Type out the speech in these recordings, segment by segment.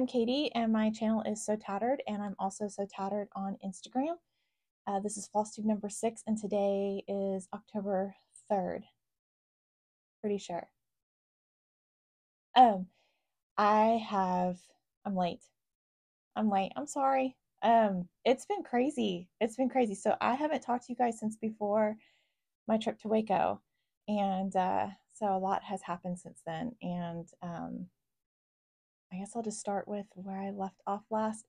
Katie, and my channel is So Tattered, and I'm also So Tattered on Instagram. This is Flosstube number 6, and today is October 3rd. Pretty sure. Um, I'm late. I'm late. I'm sorry. It's been crazy. It's been crazy. So I haven't talked to you guys since before my trip to Waco, and so a lot has happened since then. And I guess I'll just start with where I left off last.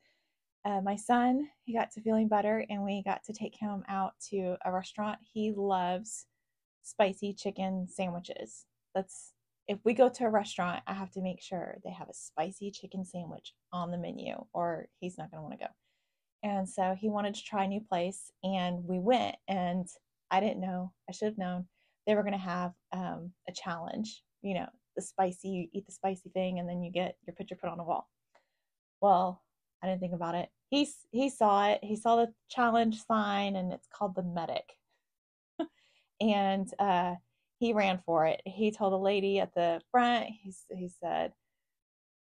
My son, he got to feeling better, and we got to take him out to a restaurant. He loves spicy chicken sandwiches. That's If we go to a restaurant, I have to make sure they have a spicy chicken sandwich on the menu, or he's not going to want to go. And so he wanted to try a new place, and we went. And I didn't know, I should have known, they were going to have a challenge. The spicy, you eat the spicy thing, and then you get your picture put on a wall. Well, I didn't think about it. He saw it. He saw the challenge sign, and it's called the medic. And he ran for it. He told the lady at the front, he said,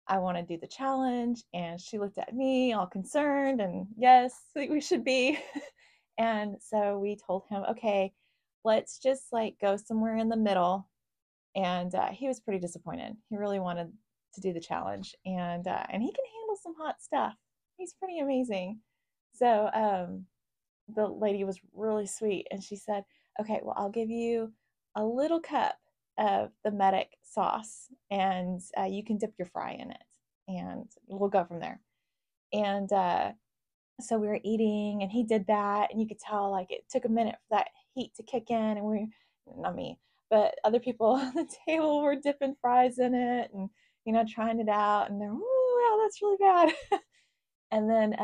I want to do the challenge. And she looked at me all concerned, and yes, we should be. And so we told him, okay, let's just like go somewhere in the middle. And he was pretty disappointed. He really wanted to do the challenge, and he can handle some hot stuff. He's pretty amazing. So the lady was really sweet, and she said, okay, well, I'll give you a little cup of the medic sauce, and you can dip your fry in it, and we'll go from there. And so we were eating, and he did that, and you could tell like it took a minute for that heat to kick in, and not me, but other people on the table were dipping fries in it, and trying it out, and they're, oh wow, that's really bad. And then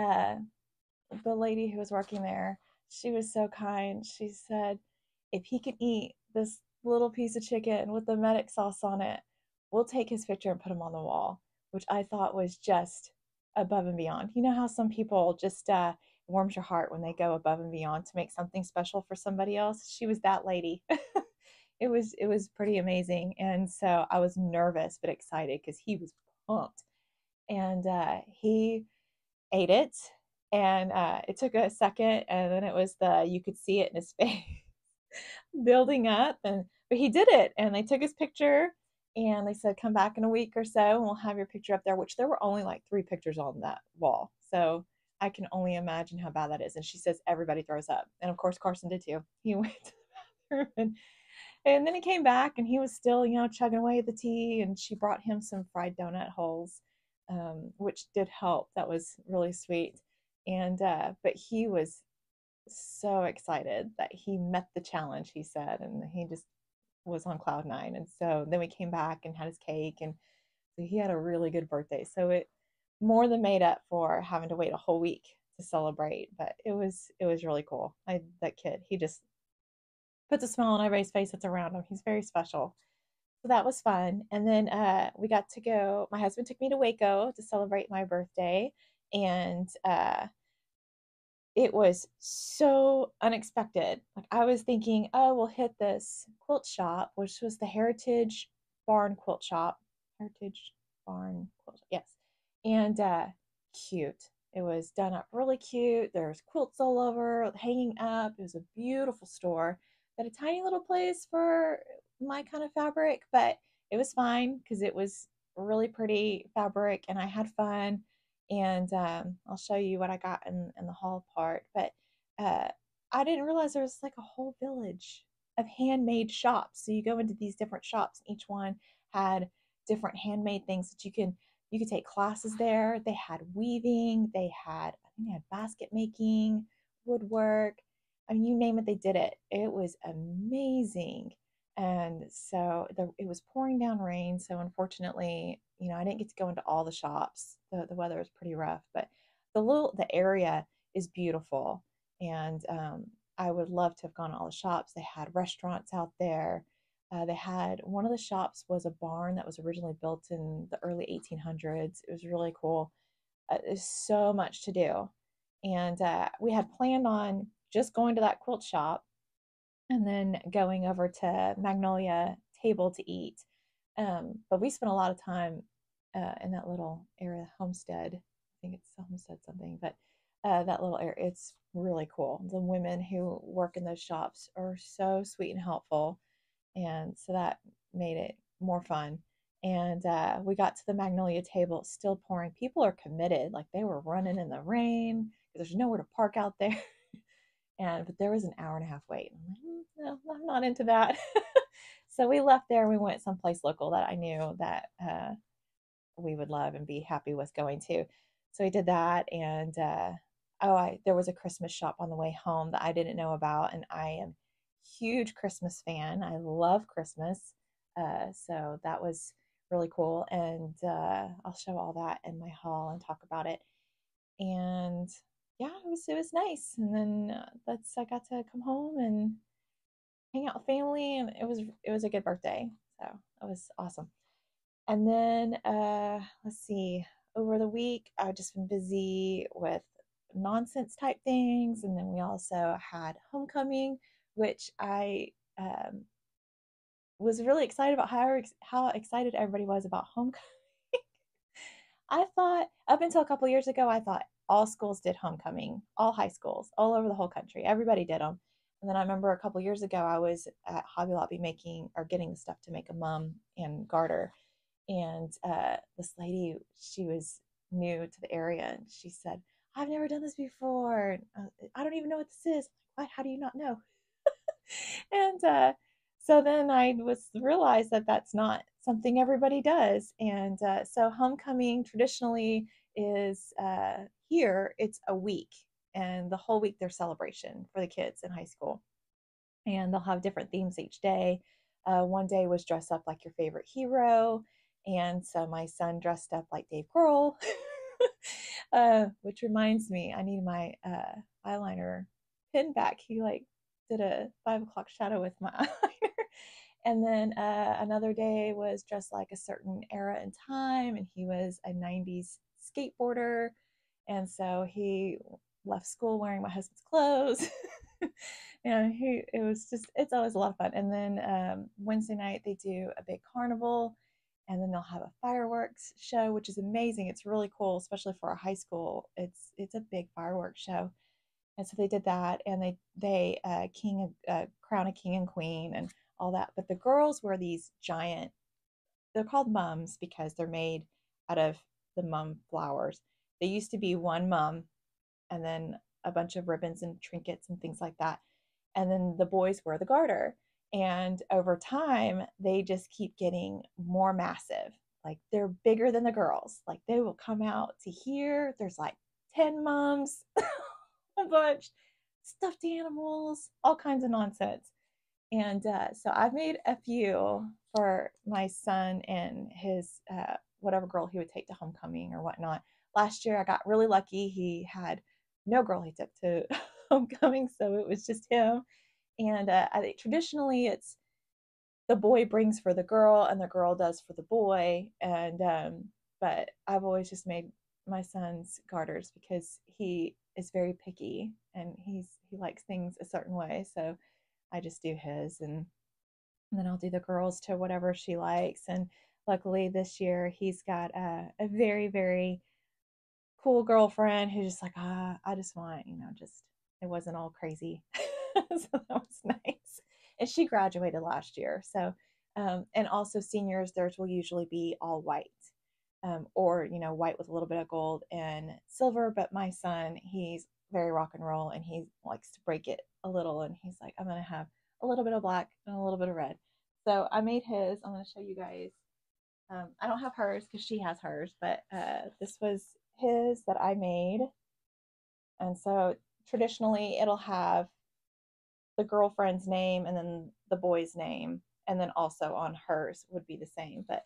the lady who was working there, she was so kind. She said, if he can eat this little piece of chicken with the medic sauce on it, we'll take his picture and put him on the wall, which I thought was just above and beyond. You know how some people just warms your heart when they go above and beyond to make something special for somebody else? She was that lady. It was pretty amazing. And so I was nervous but excited because he was pumped. And he ate it, and it took a second, and then it was you could see it in his face building up, but he did it, and they took his picture, and they said, come back in a week or so, and we'll have your picture up there, which there were only like 3 pictures on that wall. So I can only imagine how bad that is. And she says everybody throws up. And of course, Carson did too. He went to the bathroom, and then he came back, and he was still, chugging away at the tea, and she brought him some fried donut holes, which did help. That was really sweet. And but he was so excited that he met the challenge, he said, and he just was on cloud 9. And so then we came back and had his cake, and so he had a really good birthday. So it more than made up for having to wait a whole week to celebrate. But it was really cool. That kid, he just puts a smile on everybody's face that's around him. He's very special. So that was fun. And then we got to go. My husband took me to Waco to celebrate my birthday, and it was so unexpected. Like, I was thinking, oh, we'll hit this quilt shop, which was the Heritage Barn Quilt Shop. Heritage Barn Quilt Shop, yes. And cute. It was done up really cute. There's quilts all over, hanging up. It was a beautiful store. Got a tiny little place for my kind of fabric, but it was fine because it was really pretty fabric, and I had fun. And I'll show you what I got in the haul part. But I didn't realize there was like a whole village of handmade shops. So you go into these different shops, and each one had different handmade things that you could take classes there. They had weaving, I think they had basket making, woodwork. I mean, you name it, they did it. It was amazing. And so it was pouring down rain. So unfortunately, I didn't get to go into all the shops. The weather was pretty rough, but the area is beautiful. And I would love to have gone to all the shops. They had restaurants out there. They had, one of the shops was a barn that was originally built in the early 1800s. It was really cool. There's so much to do. And we had planned on just going to that quilt shop and then going over to Magnolia Table to eat. But we spent a lot of time in that little area, Homestead. I think it's Homestead something, but that little area, it's really cool. The women who work in those shops are so sweet and helpful, and so that made it more fun. And we got to the Magnolia table, it's still pouring. People are committed, like they were running in the rain because there's nowhere to park out there. And but there was an hour and a half wait. I'm like, no, I'm not into that. So we left there and we went someplace local that I knew that we would love and be happy with going to. So we did that, and there was a Christmas shop on the way home that I didn't know about, and I am a huge Christmas fan. I love Christmas, so that was really cool, and I'll show all that in my haul and talk about it. And yeah, it was nice. And then that's I got to come home and hang out with family, and it was a good birthday. So that was awesome. And then let's see, over the week I've just been busy with nonsense type things, and then we also had homecoming, which I was really excited about how excited everybody was about homecoming. I thought up until a couple years ago, I thought all schools did homecoming, all high schools, all over the whole country. Everybody did them. And then I remember a couple years ago, I was at Hobby Lobby making or getting the stuff to make a mum and garter. And this lady, she was new to the area, and she said, "I've never done this before. I don't even know what this is." What? How do you not know? And so then I was realized that that's not something everybody does. And so homecoming traditionally is here, it's a week, and the whole week there's celebration for the kids in high school. And they'll have different themes each day. One day was dress up like your favorite hero. And so my son dressed up like Dave Grohl, which reminds me, I need my eyeliner pin back. He like did a 5 o'clock shadow with my eyeliner. And then another day was dressed like a certain era in time, and he was a 90s skateboarder. And so he left school wearing my husband's clothes. And it's always a lot of fun. And then Wednesday night, they do a big carnival, and then they'll have a fireworks show, which is amazing. It's really cool, especially for a high school. It's a big fireworks show. And so they did that, and they crown a king and queen and all that. But the girls were these giant. They're called mums because they're made out of the mum flowers. They used to be one mum, and then a bunch of ribbons and trinkets and things like that. And then the boys were the garter. And over time, they just keep getting more massive. Like they're bigger than the girls. Like they will come out to here. There's like 10 mums, a bunch, stuffed animals, all kinds of nonsense. And so I've made a few for my son and his whatever girl he would take to homecoming or whatnot. Last year, I got really lucky. He had no girl he took to homecoming, so it was just him. And I think traditionally it's the boy brings for the girl and the girl does for the boy. And but I've always just made my son's garters because he is very picky and he likes things a certain way. So I just do his, and then I'll do the girls to whatever she likes. And luckily this year he's got a very, very cool girlfriend who's just like, I just want, just it wasn't all crazy. So that was nice. And she graduated last year. So, and also seniors, theirs will usually be all white, or, white with a little bit of gold and silver. But my son, he's very rock and roll, and he likes to break it a little. And he's like, I'm going to have a little bit of black and a little bit of red. So I made his. I'm going to show you guys. I don't have hers because she has hers, but this was his that I made. And so traditionally it'll have the girlfriend's name and then the boy's name, and then also on hers would be the same. But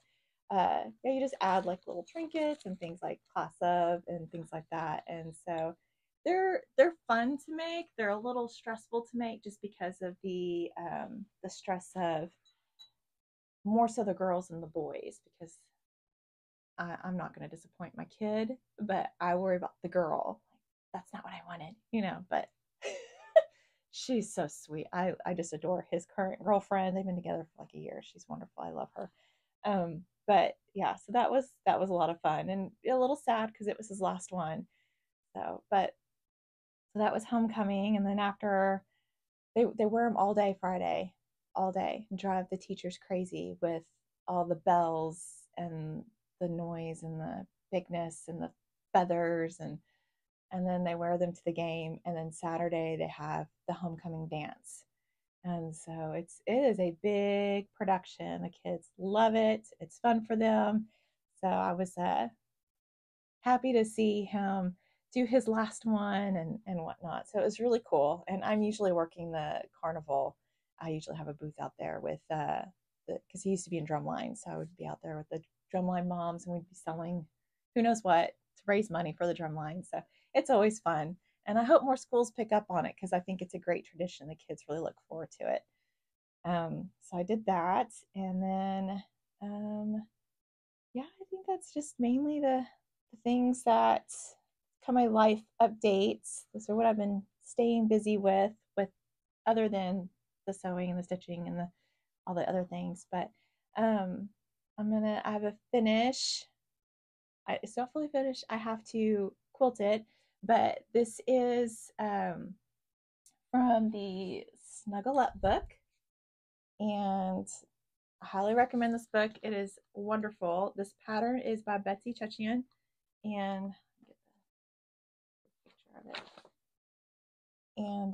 yeah, you just add like little trinkets and things like class of and things like that. And so they're fun to make. They're a little stressful to make just because of the stress of more so the girls than the boys, because I'm not going to disappoint my kid, but I worry about the girl. That's not what I wanted, but she's so sweet. I just adore his current girlfriend. They've been together for like a year. She's wonderful. I love her. But yeah, so that was a lot of fun and a little sad because it was his last one. So that was homecoming, and then after they wear them all day Friday, all day, and drive the teachers crazy with all the bells and the noise and the bigness and the feathers and then they wear them to the game, and then Saturday they have the homecoming dance. And so it is a big production. The kids love it. It's fun for them. So I was happy to see him do his last one and whatnot. So it was really cool. And I'm usually working the carnival. I usually have a booth out there with because he used to be in drumline, so I would be out there with the drumline moms, and we'd be selling who knows what to raise money for the drumline. So it's always fun, and I hope more schools pick up on it because I think it's a great tradition. The kids really look forward to it. So I did that, and then yeah, I think that's just mainly the things that come my life updates. Those are what I've been staying busy with other than the sewing and the stitching and all the other things. But um, I have a finish. It's not fully finished. I have to quilt it, but this is from the Snuggle Up book, and I highly recommend this book. It is wonderful. This pattern is by Betsy Chuchian, and get the picture of it. And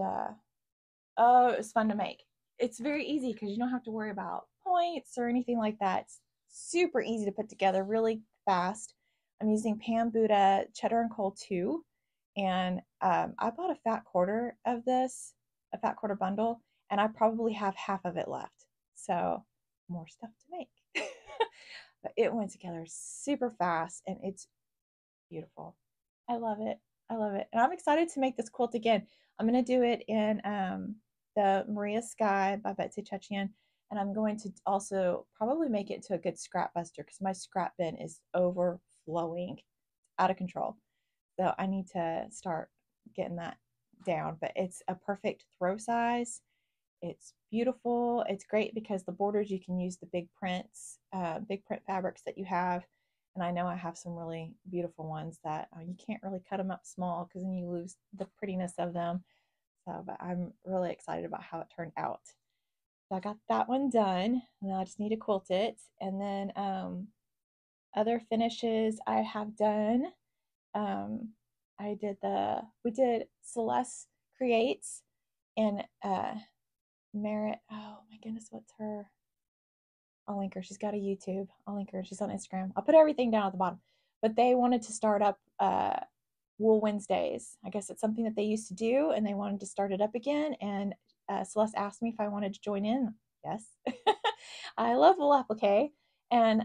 oh, it was fun to make. It's very easy because you don't have to worry about points or anything like that. It's super easy to put together, really fast. I'm using Pam Buddha Cheddar and Coal 2, and I bought a fat quarter of this, a fat quarter bundle, and I probably have half of it left. So more stuff to make. But it went together super fast, and it's beautiful. I love it. I love it. And I'm excited to make this quilt again. I'm going to do it in the Maria Sky by Betsy Chuchian. And I'm going to also probably make it into a good scrap buster because my scrap bin is overflowing, out of control. So I need to start getting that down. But it's a perfect throw size. It's beautiful. It's great because the borders, you can use the big print fabrics that you have. And I know I have some really beautiful ones that you can't really cut them up small because then you lose the prettiness of them. So, but I'm really excited about how it turned out. So I got that one done, and now I just need to quilt it. And then other finishes I have done. We did Celeste Creates and Merritt. Oh my goodness, what's her? I'll link her. She's got a YouTube. I'll link her. She's on Instagram. I'll put everything down at the bottom. But they wanted to start up Wool Wednesdays. I guess it's something that they used to do, and they wanted to start it up again. And Celeste asked me if I wanted to join in. Yes. I love wool applique. And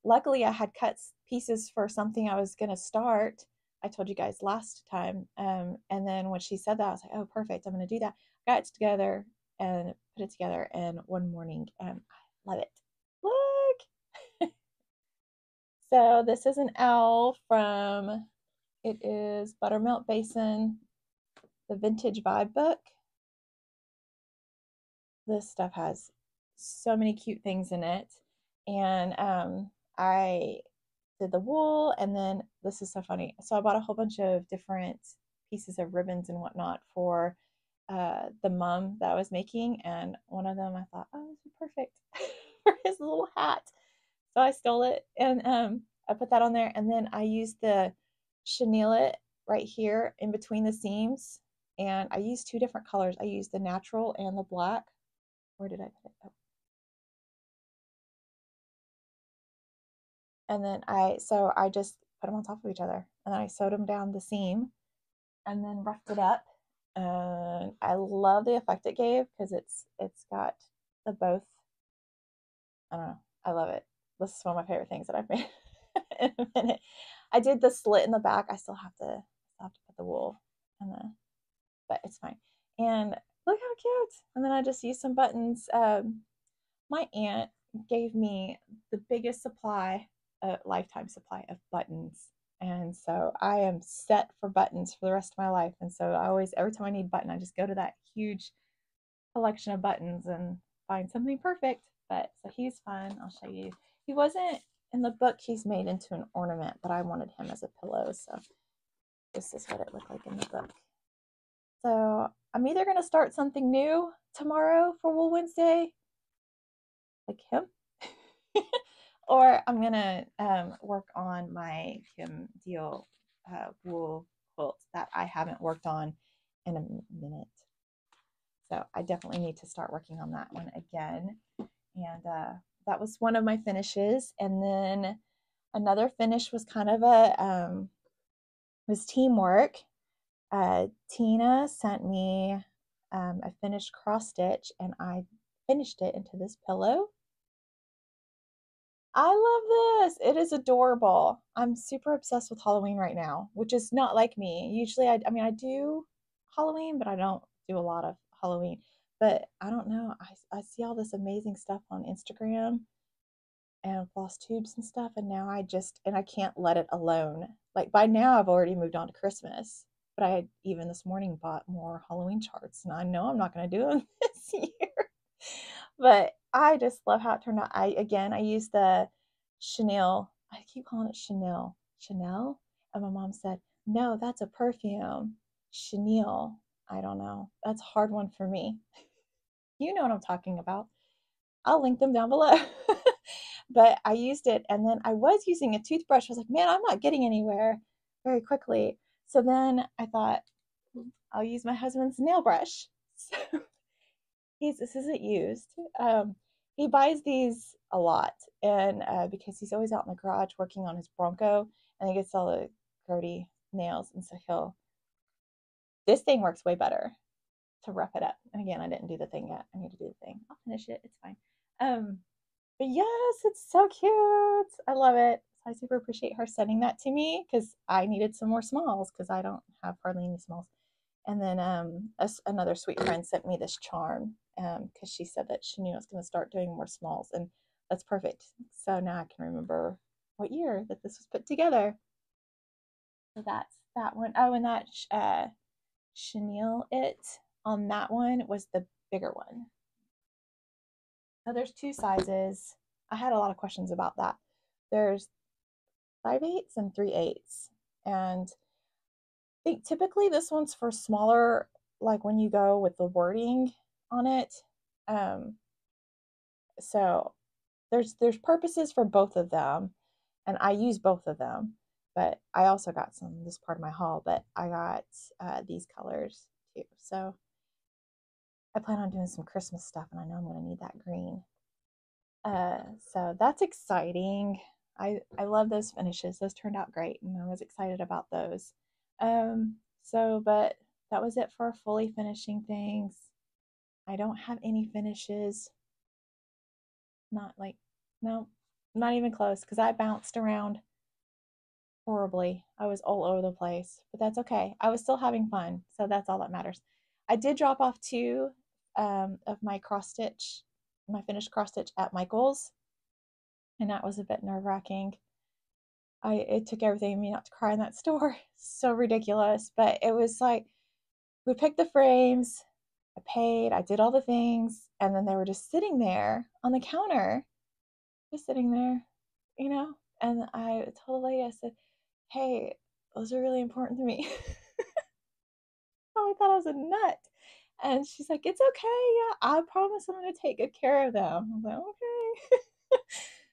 luckily, I had cut pieces for something I was going to start. I told you guys last time. And then when she said that, I was like, oh, perfect. I'm going to do that. Got it together and put it together in one morning. And love it. Look. So this is an owl from, it is Buttermilk Basin, the Vintage Vibe book. This stuff has so many cute things in it. And I did the wool, and then this is so funny. So I bought a whole bunch of different pieces of ribbons and whatnot for the mum that I was making, and one of them I thought, oh, this would be perfect for his little hat. So I stole it, and I put that on there, and then I used the chenille right here in between the seams, and I used two different colors. I used the natural and the black. Where did I put it? Oh. And then I just put them on top of each other, and I sewed them down the seam, and then roughed it up. And I love the effect it gave because it's got the both. I don't know. I love it. This is one of my favorite things that I've made in a minute. I did the slit in the back. I still have to put the wool in the, but it's fine. And look how cute. And then I just used some buttons. My aunt gave me the biggest supply, lifetime supply of buttons. And so I am set for buttons for the rest of my life. And so I always, every time I need a button, I just go to that huge collection of buttons and find something perfect. But so he's fun. I'll show you. he wasn't in the book. He's made into an ornament, but I wanted him as a pillow, so this is what it looked like in the book. So I'm either going to start something new tomorrow for Wool Wednesday, like him, or I'm going to work on my Kim Deal wool quilt that I haven't worked on in a minute. So I definitely need to start working on that one again. And that was one of my finishes. And then another finish was kind of was teamwork. Tina sent me a finished cross stitch, and I finished it into this pillow. I love this. It is adorable. I'm super obsessed with Halloween right now, which is not like me. Usually, I mean, I do Halloween, but I don't do a lot of Halloween. But I don't know. I see all this amazing stuff on Instagram and Flosstubes and stuff, and now I can't let it alone. Like by now, I've already moved on to Christmas, but I even this morning bought more Halloween charts, and I know I'm not going to do them this year. But I just love how it turned out. I used the Chanel. I keep calling it Chanel. Chanel? And my mom said, no, that's a perfume. Chanel. I don't know. That's a hard one for me. You know what I'm talking about. I'll link them down below. But I used it, and then I was using a toothbrush. I was like, man, I'm not getting anywhere very quickly. So then I thought, I'll use my husband's nail brush. So this isn't used. He buys these a lot, and because he's always out in the garage working on his Bronco, and he gets all the grody nails, and so this thing works way better to rough it up. And again, I didn't do the thing yet. I need to do the thing. I'll finish it. It's fine. But yes, it's so cute. I love it. So I super appreciate her sending that to me because I needed some more smalls because I don't have hardly any smalls. And then another sweet friend sent me this charm because she said that she knew I was going to start doing more smalls, and that's perfect. So now I can remember what year that this was put together. So that's that one. Oh, and that chenille on that one was the bigger one. So there's two sizes. I had a lot of questions about that. There's 5/8 and 3/8, and I think typically this one's for smaller, like when you go with the wording on it. So there's purposes for both of them, and I use both of them. But I also got some this part of my haul, but I got these colors too. So I plan on doing some Christmas stuff, and I know I'm going to need that green. So that's exciting. I love those finishes. Those turned out great, and I was excited about those. But that was it for fully finishing things. I don't have any finishes. Not like, no, not even close, because I bounced around horribly. I was all over the place, but that's okay. I was still having fun, so that's all that matters. I did drop off two of my finished cross stitch at Michael's, and that was a bit nerve-wracking. It took everything in me not to cry in that store. So ridiculous, but it was like we picked the frames, I paid, I did all the things, and then they were just sitting there on the counter, just sitting there, and I told the lady, I said, hey, those are really important to me. Oh, I thought I was a nut. And she's like, it's okay. Yeah, I promise I'm going to take good care of them. I was like, okay.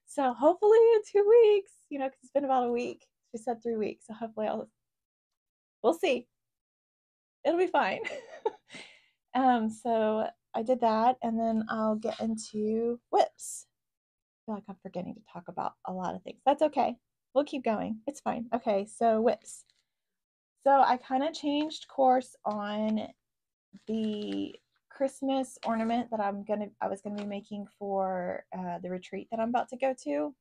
So hopefully in 2 weeks, because it's been about a week. She said 3 weeks. So hopefully we'll see. It'll be fine. So I did that, and then I'll get into whips. I feel like I'm forgetting to talk about a lot of things. That's okay. We'll keep going. It's fine. Okay, so whips. So I kind of changed course on the Christmas ornament that I was gonna be making for the retreat that I'm about to go to,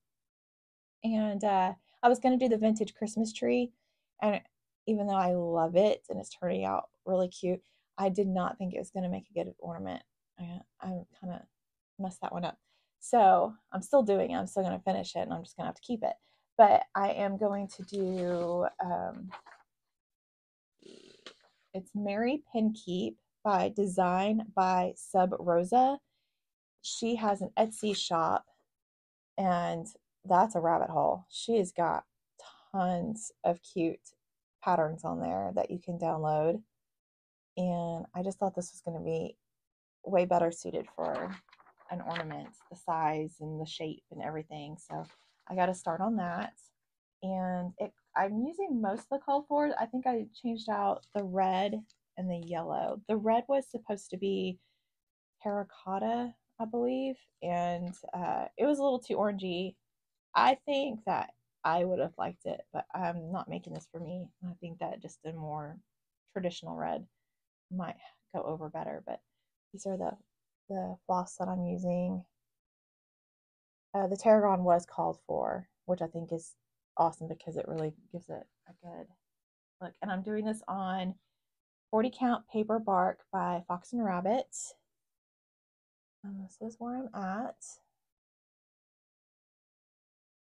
and I was gonna do the vintage Christmas tree, and even though I love it and it's turning out really cute, I did not think it was gonna make a good ornament. I kind of messed that one up, so I'm still doing it. I'm still gonna finish it, and I'm just gonna have to keep it. But I am going to do it's Mary Pinkeep by Design by Sub Rosa. She has an Etsy shop, and that's a rabbit hole. She has got tons of cute patterns on there that you can download. And I just thought this was going to be way better suited for an ornament, the size and the shape and everything. So I got to start on that. And I'm using most of the color for it. I think I changed out the red and the yellow. The red was supposed to be terracotta, I believe, and it was a little too orangey. I think that I would have liked it, but I'm not making this for me. I think that just a more traditional red might go over better. But these are the floss that I'm using. The tarragon was called for, which I think is awesome because it really gives it a good look. And I'm doing this on 40 count paper bark by Fox and Rabbit. And this is where I'm at.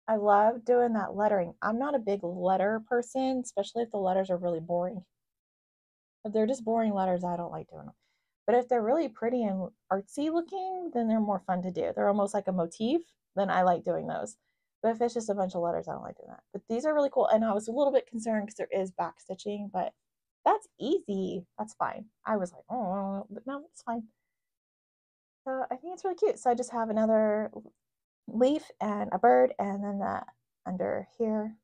I love doing that lettering. I'm not a big letter person, especially if the letters are really boring. If they're just boring letters, I don't like doing them. But if they're really pretty and artsy looking, then they're more fun to do. They're almost like a motif, then I like doing those. But if it's just a bunch of letters, I don't like doing that. But these are really cool. And I was a little bit concerned because there is back stitching, but that's easy. That's fine. I was like, oh, but no, it's fine. So I think it's really cute. So I just have another leaf and a bird, and then that under here,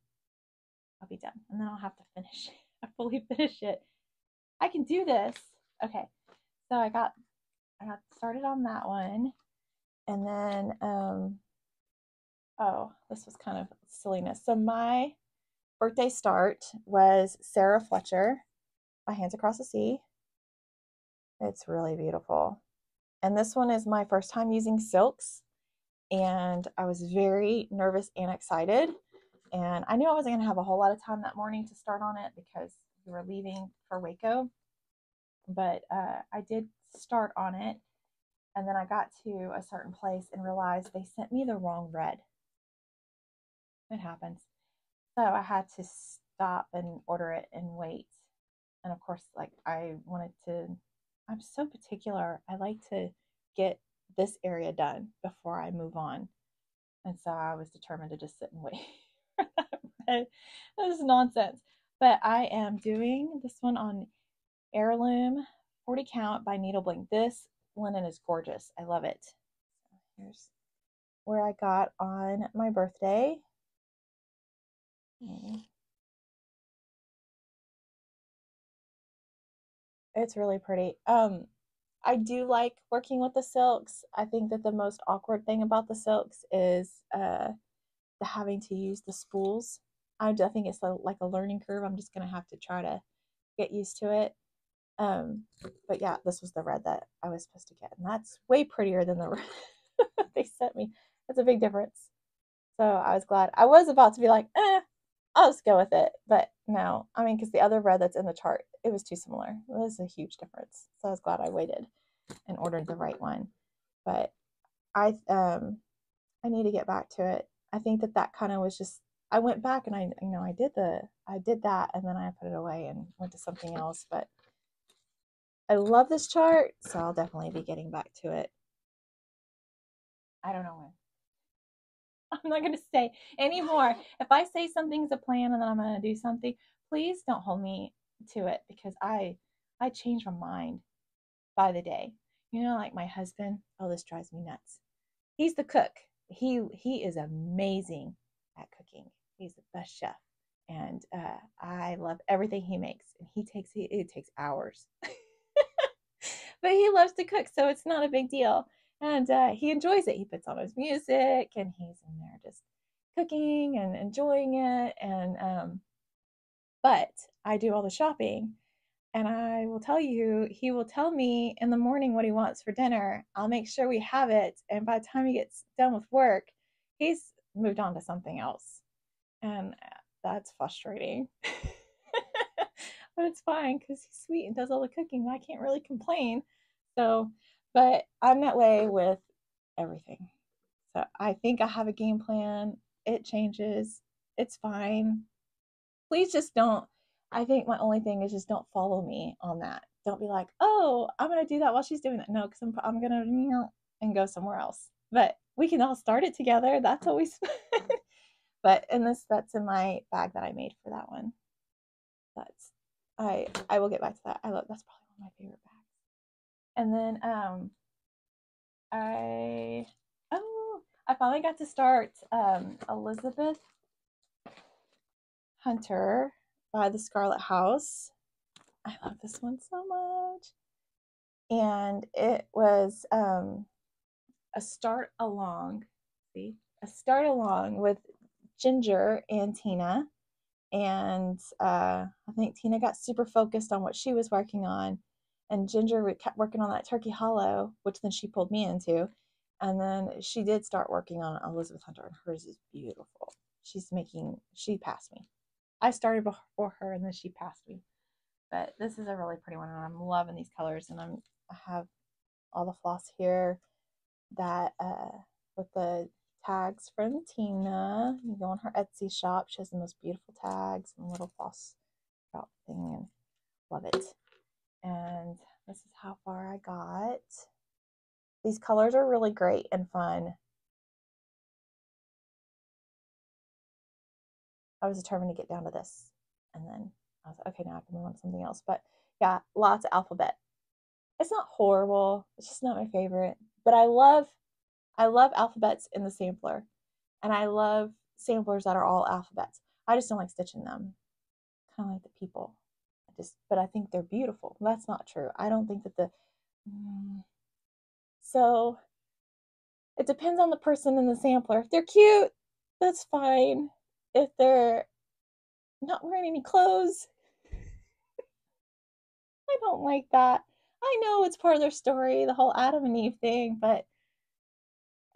I'll be done. And then I'll have to finish. I fully finish it. I can do this. Okay. So I got started on that one. And then oh, this was kind of silliness. So my birthday start was Sarah Fletcher, My Hands Across the Sea. It's really beautiful. And this one is my first time using silks. And I was very nervous and excited. And I knew I wasn't going to have a whole lot of time that morning to start on it because we were leaving for Waco. But I did start on it. And then I got to a certain place and realized they sent me the wrong red. It happens. So I had to stop and order it and wait. And of course, like I'm so particular. I like to get this area done before I move on. And so I was determined to just sit and wait for that red. This is nonsense. But I am doing this one on Heirloom 40 count by Needle Bling. This linen is gorgeous. I love it. Here's where I got on my birthday. It's really pretty. I do like working with the silks. I think that the most awkward thing about the silks is the having to use the spools. I think it's like a learning curve. I'm just gonna have to try to get used to it. But yeah, this was the red that I was supposed to get, and that's way prettier than the red they sent me. That's a big difference. So I was glad. I was about to be like, I'll just go with it. But no, I mean, because the other red that's in the chart, it was too similar. It was a huge difference. So I was glad I waited and ordered the right one. But I need to get back to it. I think that kind of was just, I went back and I did that and then I put it away and went to something else. But I love this chart, so I'll definitely be getting back to it. I don't know when. I'm not going to say anymore. If I say something's a plan and then I'm going to do something, please don't hold me to it because I change my mind by the day. You know, like my husband, oh, this drives me nuts. He's the cook. He is amazing at cooking. He's the best chef. And I love everything he makes. And it takes hours. But he loves to cook, so it's not a big deal. And he enjoys it. He puts on his music and he's in there just cooking and enjoying it. And but I do all the shopping. And I will tell you, he will tell me in the morning what he wants for dinner. I'll make sure we have it. And by the time he gets done with work, he's moved on to something else. And that's frustrating. But it's fine because he's sweet and does all the cooking. I can't really complain. So, but I'm that way with everything. So I think I have a game plan. It changes. It's fine. Please just don't. I think my only thing is just don't follow me on that. Don't be like, oh, I'm going to do that while she's doing that. No, because I'm going to and go somewhere else. But we can all start it together. That's always fun. But and that's in my bag that I made for that one. That's I will get back to that. I love that's probably one of my favorite bags. And then I oh I finally got to start Elizabeth Hunter by the Scarlet House. I love this one so much. And it was a start along, see, a start along with Ginger and Tina. And I think Tina got super focused on what she was working on, and Ginger kept working on that Turkey Hollow, which then she pulled me into. And then she did start working on Elizabeth Hunter, and hers is beautiful. She passed me. I started before her, and then she passed me. But this is a really pretty one, and I'm loving these colors. And I have all the floss here that with the tags from Tina. You go on her Etsy shop. She has the most beautiful tags and little floss drop thing, and love it. And this is how far I got. These colors are really great and fun. I was determined to get down to this, and then I was like, okay, now I can move on to something else. But yeah, lots of alphabet. It's not horrible. It's just not my favorite. But I love alphabets in the sampler, and I love samplers that are all alphabets. I just don't like stitching them. Kind of like the people. But I think they're beautiful. That's not true. I don't think that so it depends on the person in the sampler. If they're cute, that's fine. If they're not wearing any clothes, I don't like that. I know it's part of their story, the whole Adam and Eve thing, but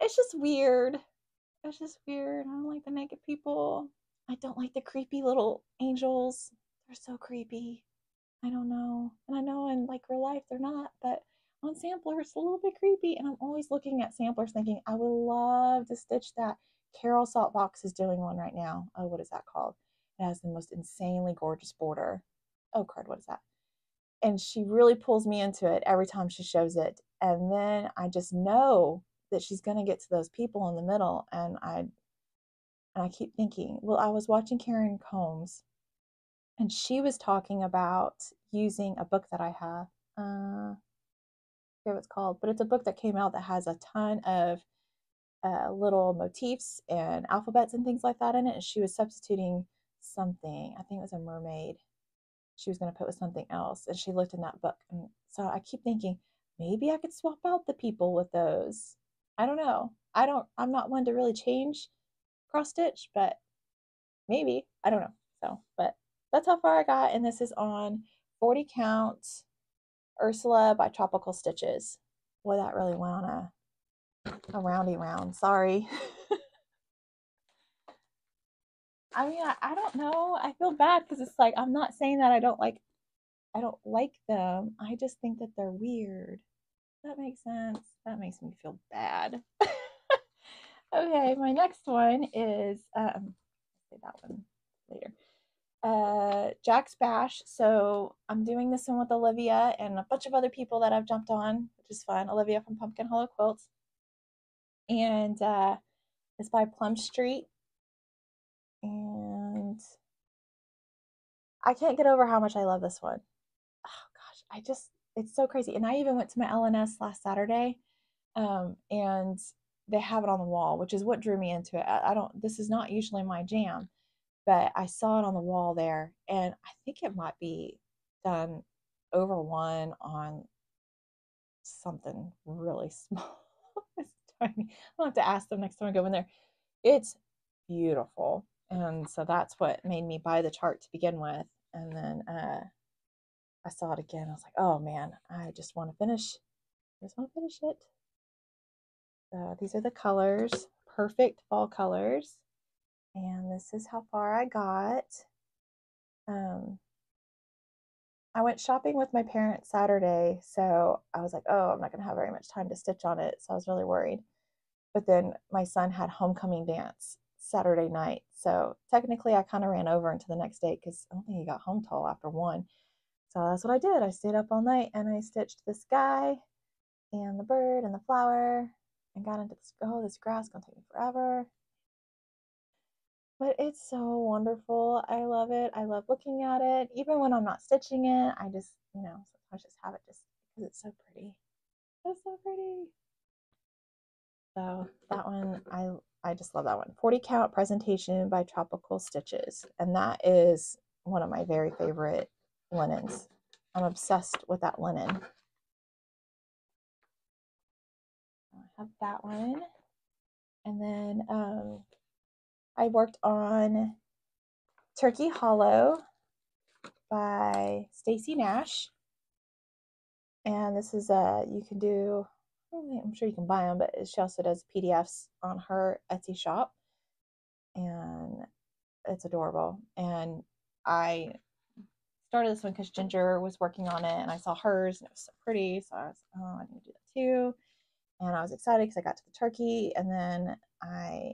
it's just weird. It's just weird. I don't like the naked people. I don't like the creepy little angels. They're so creepy. I don't know. And I know in like real life they're not, but on sampler it's a little bit creepy. And I'm always looking at samplers thinking, I would love to stitch that. Carol Saltbox is doing one right now. Oh, what is that called? It has the most insanely gorgeous border. Oh, crud, what is that? And she really pulls me into it every time she shows it. And then I just know that she's going to get to those people in the middle. And I keep thinking, well, I was watching Karen Combs, and she was talking about using a book that I have. I forget what it's called, but it's a book that came out that has a ton of little motifs and alphabets and things like that in it. And she was substituting something. I think it was a mermaid. She was going to put with something else. And she looked in that book. And so I keep thinking, maybe I could swap out the people with those. I don't know. I'm not one to really change cross stitch, but maybe. I don't know. So, but that's how far I got. And this is on 40 count Ursula by Tropical Stitches. Boy, that really went on a roundy round. Sorry. I mean, I don't know. I feel bad because it's like I'm not saying that I don't like them. I just think that they're weird. That makes sense. That makes me feel bad. Okay, my next one is say that one later. Jack's Bash. So I'm doing this one with Olivia and a bunch of other people that I've jumped on, which is fun. Olivia from Pumpkin Hollow Quilts. And it's by Plum Street. And I can't get over how much I love this one. Oh gosh, it's so crazy. And I even went to my LNS last Saturday, and they have it on the wall, which is what drew me into it. This is not usually my jam, but I saw it on the wall there, and I think it might be done over one on something really small. It's tiny. I'll have to ask them next time I go in there. It's beautiful. And so that's what made me buy the chart to begin with. And then I saw it again. I was like, oh man, I just want to finish. I just want to finish it. These are the colors, perfect fall colors. And this is how far I got. I went shopping with my parents Saturday, so I was like, oh, I'm not going to have very much time to stitch on it. So I was really worried. But then my son had homecoming dance Saturday night. So technically I kind of ran over into the next day because I don't think he got home till after 1. So that's what I did. I stayed up all night and I stitched this guy and the bird and the flower and got into this, oh, this grass is going to take me forever. But it's so wonderful. I love it. I love looking at it. Even when I'm not stitching it, I just, sometimes just have it just because it's so pretty. It's so pretty. So that one, I just love that one. 40 count presentation by Tropical Stitches. And that is one of my very favorite linens. I'm obsessed with that linen. I have that one. And then I worked on Turkey Hollow by Stacy Nash. And this is you can do, I'm sure you can buy them, but she also does PDFs on her Etsy shop. And it's adorable. And I started this one because Ginger was working on it and I saw hers and it was so pretty. So I was like, oh, I need to do that too. And I was excited because I got to the turkey, and then I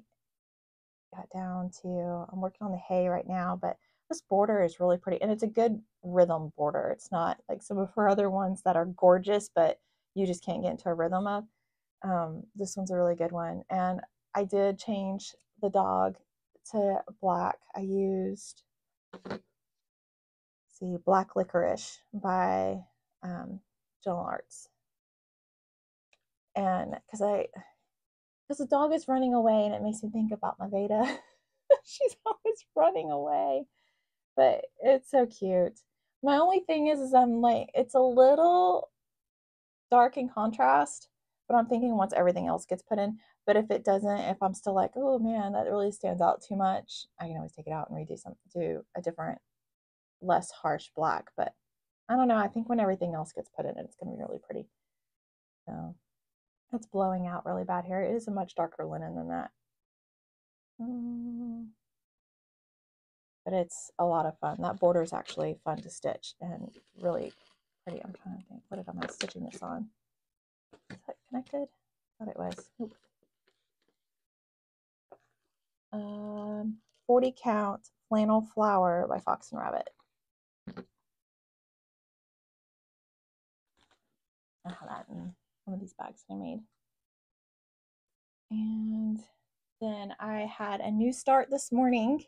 got down to, I'm working on the hay right now, but this border is really pretty and it's a good rhythm border. It's not like some of her other ones that are gorgeous, but you just can't get into a rhythm of. This one's a really good one. And I did change the dog to black. I used, see, Black Licorice by Gentle Arts. And because the dog is running away and it makes me think about my Veda. She's always running away, but it's so cute. My only thing is I'm like, it's a little dark in contrast, but I'm thinking once everything else gets put in. But if it doesn't, if I'm still like, oh man, that really stands out too much, I can always take it out and do a different, less harsh black. But I don't know. I think when everything else gets put in, it's going to be really pretty. So it's blowing out really bad here. It is a much darker linen than that. But it's a lot of fun. That border is actually fun to stitch and really pretty. I'm trying to think, what am I stitching this on? Is that connected? I thought it was. Nope. 40 count flannel flower by Fox and Rabbit. I have that in one of these bags that I made. And then I had a new start this morning,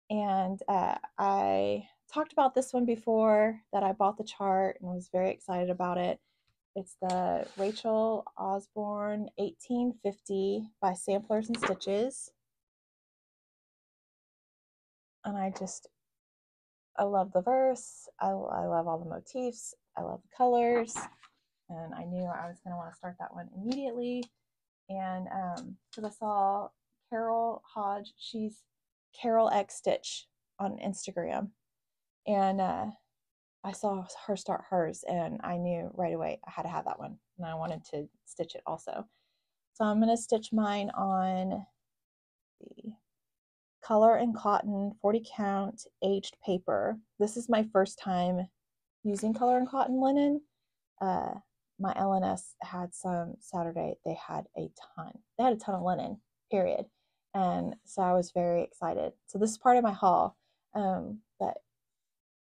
and I talked about this one before, that I bought the chart and was very excited about it. It's the Rachel Osborne 1850 by Samplers and Stitches. And I love the verse. I love all the motifs. I love the colors. And I knew I was going to want to start that one immediately. And because I saw Carol Hodge, she's Carol X Stitch on Instagram. And I saw her start hers, and I knew right away I had to have that one. And I wanted to stitch it also. So I'm going to stitch mine on the Color and Cotton 40 count aged paper. This is my first time using Color and Cotton linen. My LNS had some Saturday, they had a ton of linen, period. And so I was very excited. So this is part of my haul, but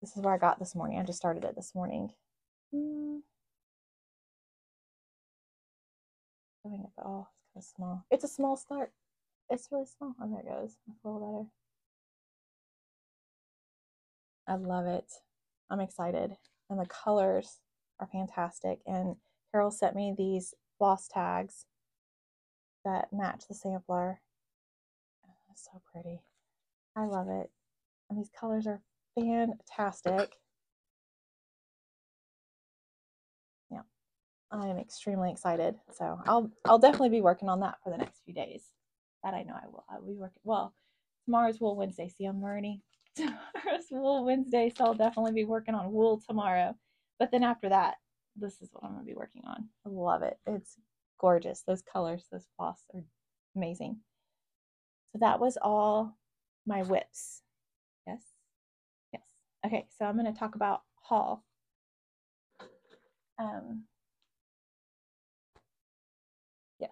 this is where I got this morning. I just started it this morning. Showing it all. It's kind of small. It's a small start. It's really small. Oh, there it goes. That's a little better. I love it. I'm excited. And the colors are fantastic. And Carol sent me these floss tags that match the sampler. Oh, it's so pretty. I love it. And these colors are fantastic. Yeah, I am extremely excited. So I'll definitely be working on that for the next few days. That I know I will. I'll be working. Well, tomorrow's Wool Wednesday. See, I'm learning. Tomorrow's Wool Wednesday, so I'll definitely be working on wool tomorrow. But then after that, this is what I'm going to be working on. I love it. It's gorgeous. Those colors, those floss are amazing. So that was all my whips. Yes? Yes. Okay, so I'm going to talk about haul. Yes.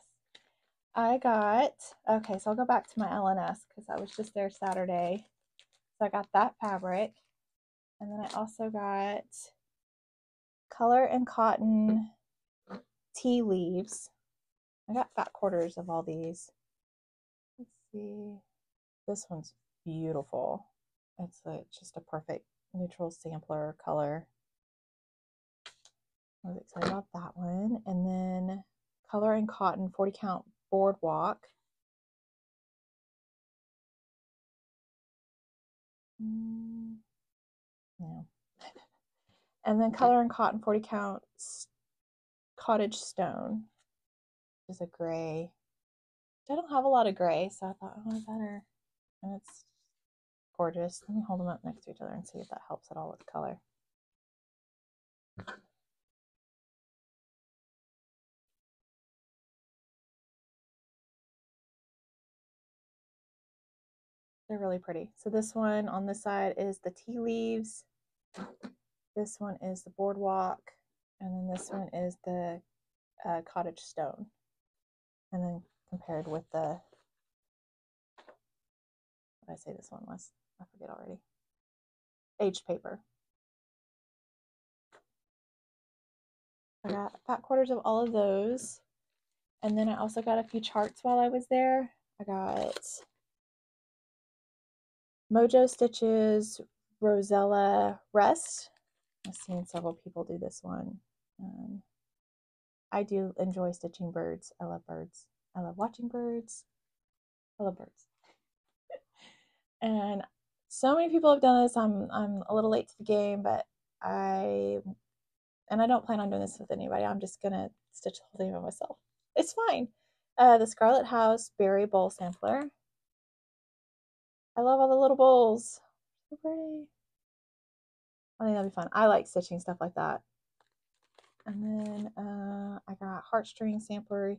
Okay, so I'll go back to my LNS because I was just there Saturday. So I got that fabric. And then I also got Color and Cotton tea leaves. I got fat quarters of all these. Let's see. This one's beautiful. It's just a perfect neutral sampler color. I was excited about that one. And then Color and Cotton 40 count Boardwalk. No. And then Color and Cotton 40 count Cottage Stone, which is a gray. I don't have a lot of gray, so I thought, oh, I better. And it's gorgeous. Let me hold them up next to each other and see if that helps at all with color. They're really pretty. So this one on this side is the Tea Leaves. This one is the Boardwalk. And then this one is the Cottage Stone. And then compared with the, what did I say this one was? I forget already. Aged Paper. I got fat quarters of all of those. And then I also got a few charts while I was there. I got Mojo Stitches, Rosella Rest. I've seen several people do this one. I do enjoy stitching birds. I love birds. I love watching birds. I love birds. And so many people have done this. I'm a little late to the game, but I don't plan on doing this with anybody. I'm just gonna stitch the whole thing by myself. It's fine. The Scarlet House Berry Bowl Sampler. I love all the little bowls. So pretty. I think that'll be fun. I like stitching stuff like that. And then I got Heartstring Sampler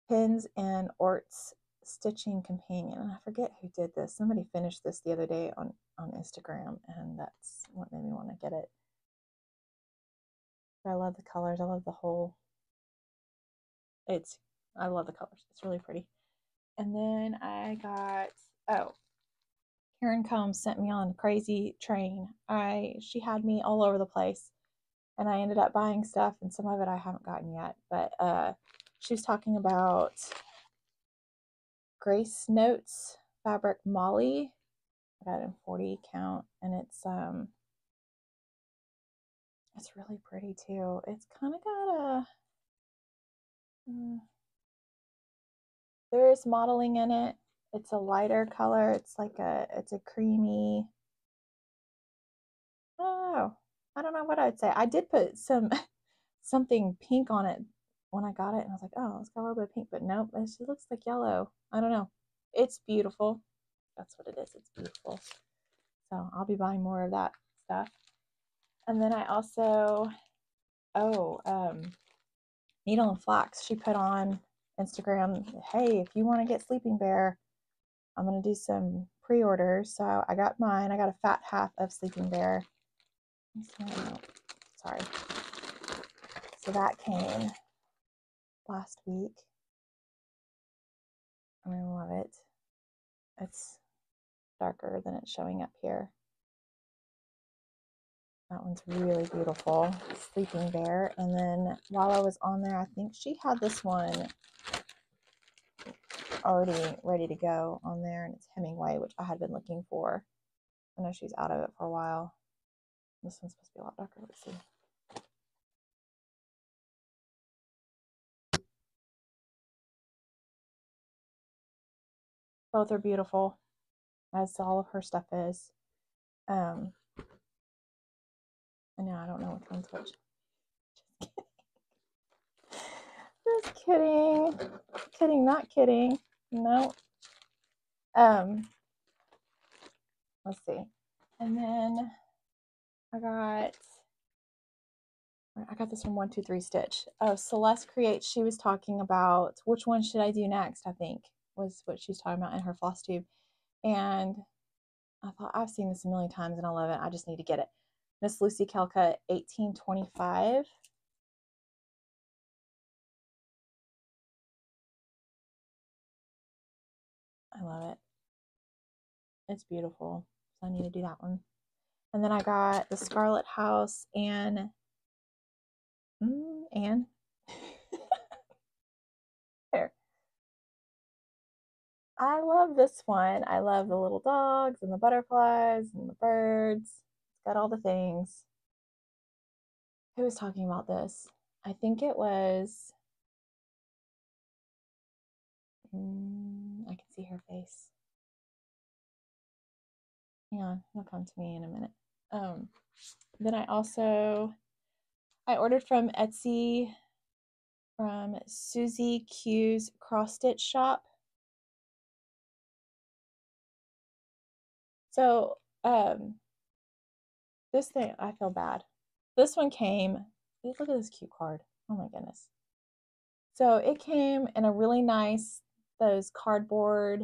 Pins and Orts Stitching Companion. And I forget who did this. Somebody finished this the other day on Instagram, and that's what made me want to get it. But I love the colors. I love the whole. I love the colors. It's really pretty. And then I got, Karen Combs sent me on a crazy train. She had me all over the place, and I ended up buying stuff, and some of it I haven't gotten yet. But she was talking about Grace Notes fabric Molly. I got it in 40 count, and it's really pretty too. It's kind of got there is modeling in it. It's a lighter color. It's a creamy. Oh, I don't know what I'd say. I did put something pink on it when I got it, and I was like, oh, it's got a little bit of pink, but nope, it just looks like yellow. I don't know. It's beautiful. That's what it is. It's beautiful. So I'll be buying more of that stuff. And then I also, Needle and Flax. She put on Instagram, hey, if you want to get Sleeping Bear, I'm going to do some pre-orders. So I got mine. I got a fat half of Sleeping Bear. Sorry. So that came last week. I'm going to love it. It's darker than it's showing up here. That one's really beautiful. Sleeping Bear. And then while I was on there, I think she had this one already ready to go on there, and it's Hemingway, which I had been looking for. I know she's out of it for a while. This one's supposed to be a lot darker. Let's see. Both are beautiful, as all of her stuff is. And now I don't know which one's which. Just kidding. Kidding, not kidding. No. Let's see. And then I got this from 123 Stitch. Oh, Celeste Creates. She was talking about which one should I do next, I think, was what she's talking about in her Flosstube. And I thought, I've seen this a million times and I love it. I just need to get it. Miss Lucy Kelka 1825. I love it. It's beautiful. So I need to do that one. And then I got the Scarlet House and there. I love this one. I love the little dogs and the butterflies and the birds. It's got all the things. Who was talking about this? I think it was, I can see her face. Hang on, it'll come to me in a minute. Then I ordered from Etsy from Susie Q's cross stitch shop. So this thing, I feel bad. This one came, look at this cute card. Oh my goodness. So it came in a really nice, those cardboard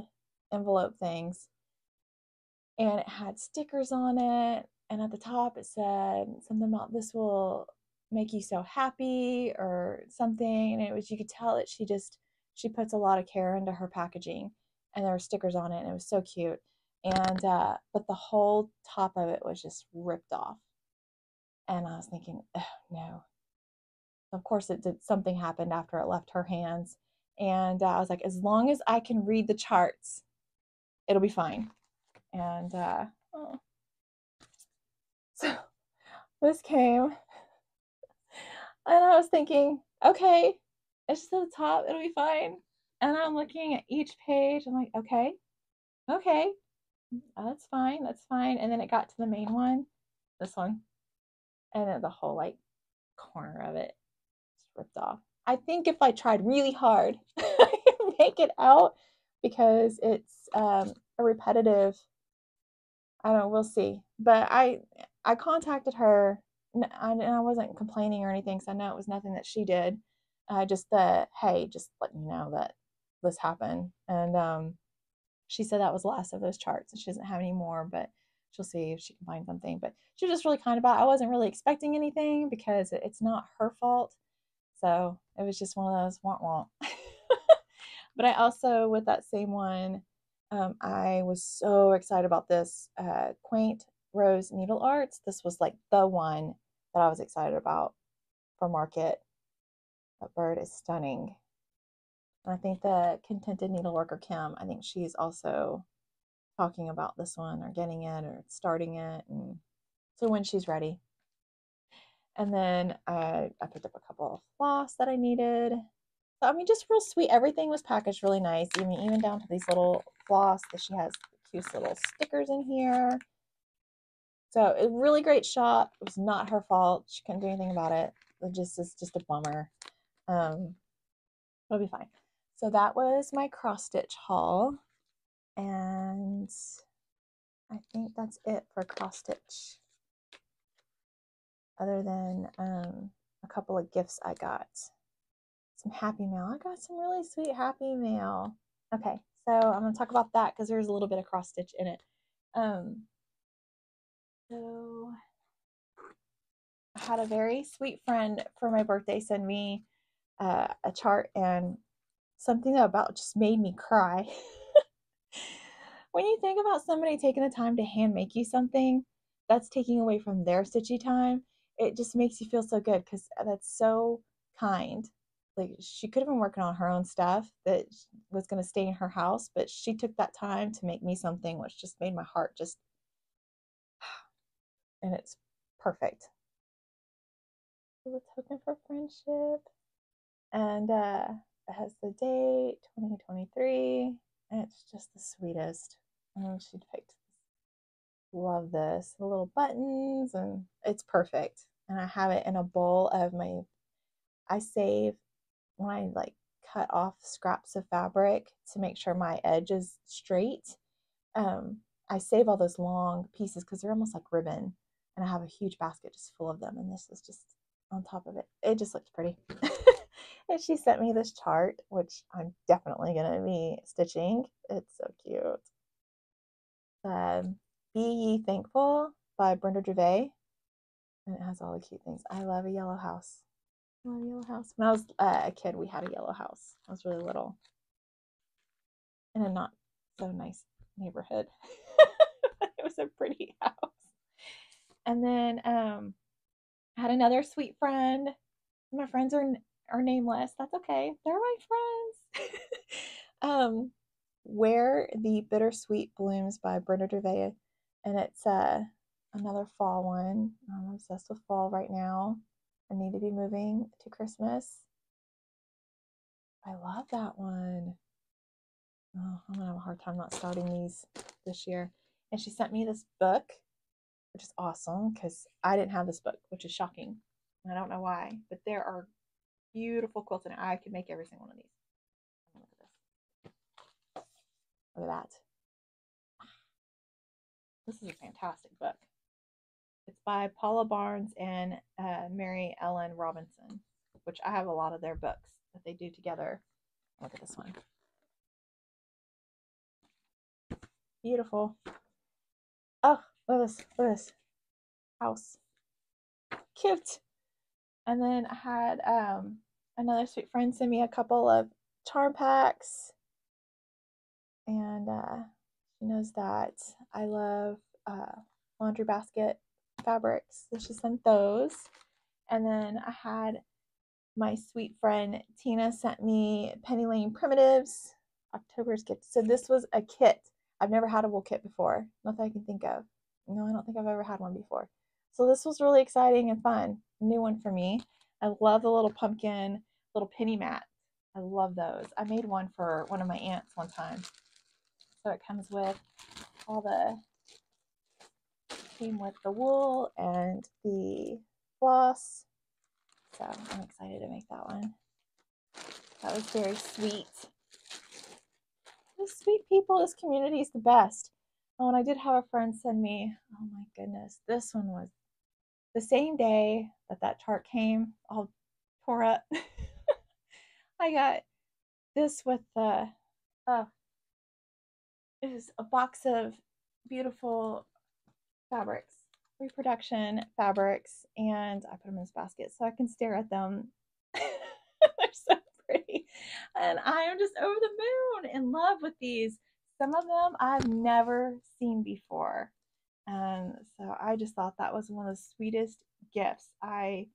envelope things. And it had stickers on it. And at the top it said something about this will make you so happy or something. And it was, you could tell that she puts a lot of care into her packaging. And there were stickers on it and it was so cute. And but the whole top of it was just ripped off. And I was thinking, oh no. Of course something happened after it left her hands. And I was like, as long as I can read the charts, it'll be fine. And oh. So this came, and I was thinking, okay, it's just at the top, it'll be fine. And I'm looking at each page, I'm like, okay, that's fine, that's fine. And then it got to the main one, this one, and then the whole like corner of it just ripped off. I think if I tried really hard, I could make it out because it's a repetitive. I don't know, we'll see. But I contacted her and I wasn't complaining or anything, so I know it was nothing that she did. Just hey, just let me know that this happened. And she said that was the last of those charts and she doesn't have any more, but she'll see if she can find something. But she was just really kind about it. I wasn't really expecting anything because it's not her fault. So it was just one of those womp womp. But I also, with that same one, I was so excited about this Quaint Rose Needle Arts. This was like the one that I was excited about for market. That bird is stunning. And I think the Contented Needleworker Kim, I think she's also talking about this one or getting it or starting it. And so when she's ready. And then I picked up a couple of floss that I needed. So, I mean, just real sweet. Everything was packaged really nice, even down to these little floss that she has cute little stickers in here. So a really great shop. It was not her fault. She couldn't do anything about it. It just is just a bummer. It'll be fine. So that was my cross stitch haul. And I think that's it for cross stitch. Other than a couple of gifts I got. Some happy mail. I got some really sweet happy mail. Okay, so I'm going to talk about that because there's a little bit of cross stitch in it. So I had a very sweet friend for my birthday send me a chart, and something about just made me cry. When you think about somebody taking the time to hand make you something that's taking away from their stitchy time, it just makes you feel so good because that's so kind. Like, she could have been working on her own stuff that was going to stay in her house, but she took that time to make me something which just made my heart just, and it's perfect. A token for friendship, and it has the date 2023, and it's just the sweetest. She picked, love this, the little buttons, and it's perfect. And I have it in a bowl of I save when I like cut off scraps of fabric to make sure my edge is straight. I save all those long pieces because they're almost like ribbon, and I have a huge basket just full of them, and this is just on top of it. It just looks pretty. And she sent me this chart, which I'm definitely going to be stitching. It's so cute. Be Ye Thankful by Brenda Gervais, and it has all the cute things. I love a yellow house. I love a yellow house. When I was a kid, we had a yellow house. I was really little in a not so nice neighborhood. It was a pretty house. And then I had another sweet friend. My friends are nameless. That's okay. They're my friends. Where the Bittersweet Blooms by Brenda Gervais, and it's another fall one. I'm obsessed with fall right now. I need to be moving to Christmas. I love that one. Oh, I'm gonna have a hard time not starting these this year. And she sent me this book, which is awesome because I didn't have this book, which is shocking. I don't know why, but there are beautiful quilts in it. I could make every single one of these. Look at this. Look at that. This is a fantastic book. It's by Paula Barnes and Mary Ellen Robinson, which I have a lot of their books that they do together. Look at this one. Beautiful. Oh, look at this. Look at this. House. Cute. And then I had another sweet friend send me a couple of charm packs. And she knows that I love laundry basket fabrics. So she sent those. And then I had my sweet friend Tina sent me Penny Lane Primitives, October's gift. So this was a kit. I've never had a wool kit before. Not that I can think of. No, I don't think I've ever had one before. So this was really exciting and fun. A new one for me. I love the little pumpkin, little penny mat. I love those. I made one for one of my aunts one time. So it comes with all the, came with the wool and the floss. So I'm excited to make that one. That was very sweet. Those sweet people, this community is the best. Oh, and I did have a friend send me, oh my goodness, this one was the same day that that chart came, all tore up. I got this with the, it is a box of beautiful fabrics, reproduction fabrics, and I put them in this basket so I can stare at them. They're so pretty. And I am just over the moon in love with these. Some of them I've never seen before. And so I just thought that was one of the sweetest gifts. I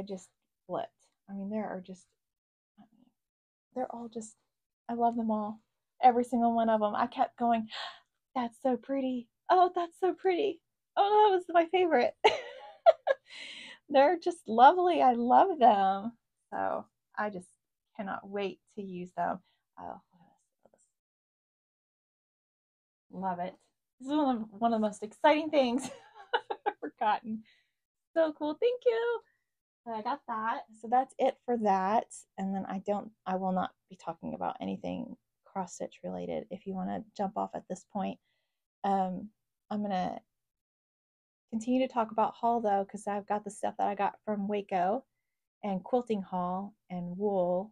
just flipped. I mean, they're all just, I love them all. Every single one of them. I kept going, that's so pretty. Oh, that's so pretty. Oh, that was my favorite. They're just lovely. I love them. So I just cannot wait to use them. Oh, love it. This is one of the most exciting things I've ever gotten. So cool. Thank you. So I got that. So that's it for that. And then I will not be talking about anything cross stitch related. If you want to jump off at this point, I'm going to continue to talk about haul though, because I've got the stuff that I got from Waco and quilting haul and wool.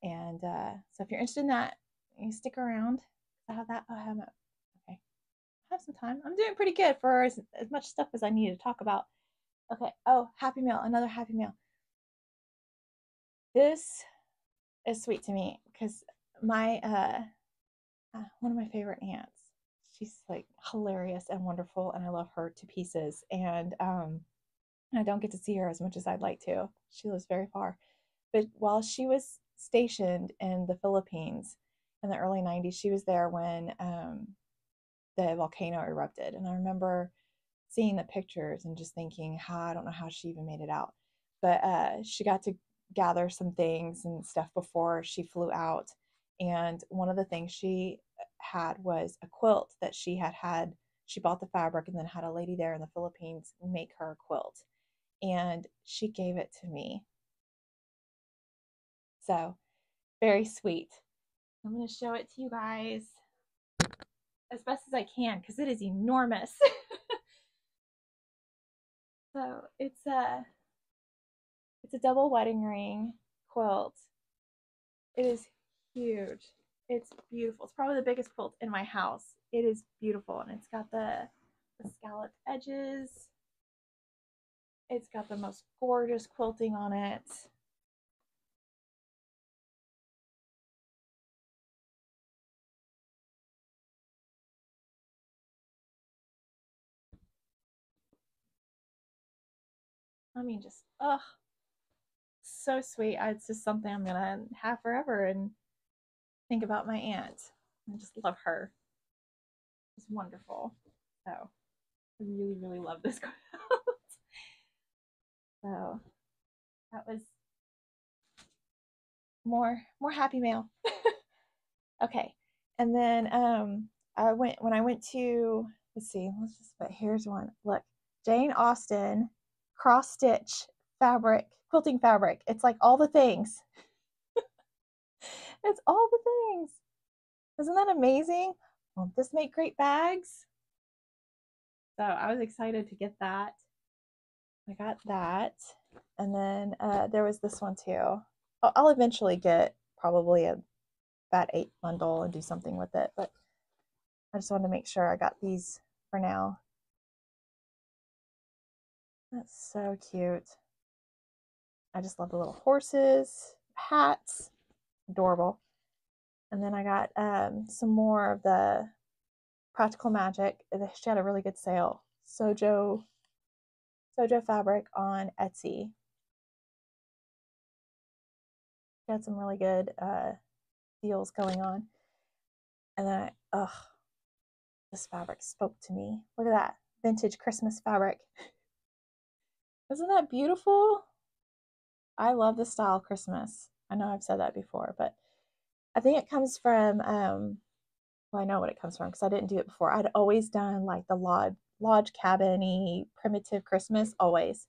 And so if you're interested in that, you stick around. I have that. I have it. Okay. I have some time. I'm doing pretty good for as much stuff as I need to talk about. Okay. Oh, Happy Meal. Another Happy Meal. This is sweet to me because my one of my favorite aunts, she's like hilarious and wonderful, and I love her to pieces. And I don't get to see her as much as I'd like to. She lives very far. But while she was stationed in the Philippines in the early 90s, she was there when the volcano erupted. And I remember seeing the pictures and just thinking, I don't know how she even made it out. But she got to gather some things and stuff before she flew out. And one of the things she had was a quilt that she had. She bought the fabric and then had a lady there in the Philippines make her a quilt. And she gave it to me. So very sweet. I'm going to show it to you guys as best as I can because it is enormous. So it's a double wedding ring quilt. It is huge. It's beautiful. It's probably the biggest quilt in my house. It is beautiful, and it's got the scalloped edges. It's got the most gorgeous quilting on it. I mean, just, so sweet. It's just something I'm going to have forever and think about my aunt. I just love her. It's wonderful. So I really, really love this quilt. So that was more happy mail. Okay. And then when I went to, let's see, let's just, but here's one. Look, Jane Austen cross stitch fabric, quilting fabric. It's like all the things. It's all the things. Isn't that amazing? Won't this make great bags? So I was excited to get that. I got that. And then there was this one too. I'll eventually get probably a Fat 8 bundle and do something with it, but I just wanted to make sure I got these for now. That's so cute. I just love the little horses, hats, adorable. And then I got some more of the Practical Magic. She had a really good sale. Sojo fabric on Etsy. She had some really good deals going on. And then this fabric spoke to me. Look at that vintage Christmas fabric. Isn't that beautiful? I love the style Christmas. I know I've said that before, but I think it comes from, well, I know what it comes from because I didn't do it before. I'd always done like the lodge cabin-y primitive Christmas, always.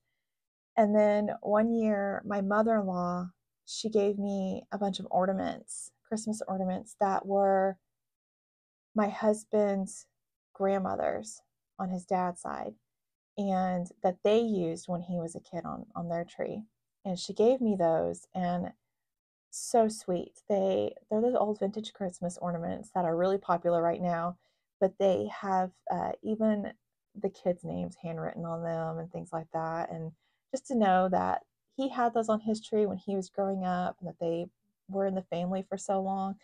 And then one year, my mother-in-law, she gave me a bunch of ornaments, Christmas ornaments that were my husband's grandmother's on his dad's side, and that they used when he was a kid on their tree. And she gave me those, and so sweet. They're the old vintage Christmas ornaments that are really popular right now, but they have even the kids' names handwritten on them and things like that. And just to know that he had those on his tree when he was growing up and that they were in the family for so long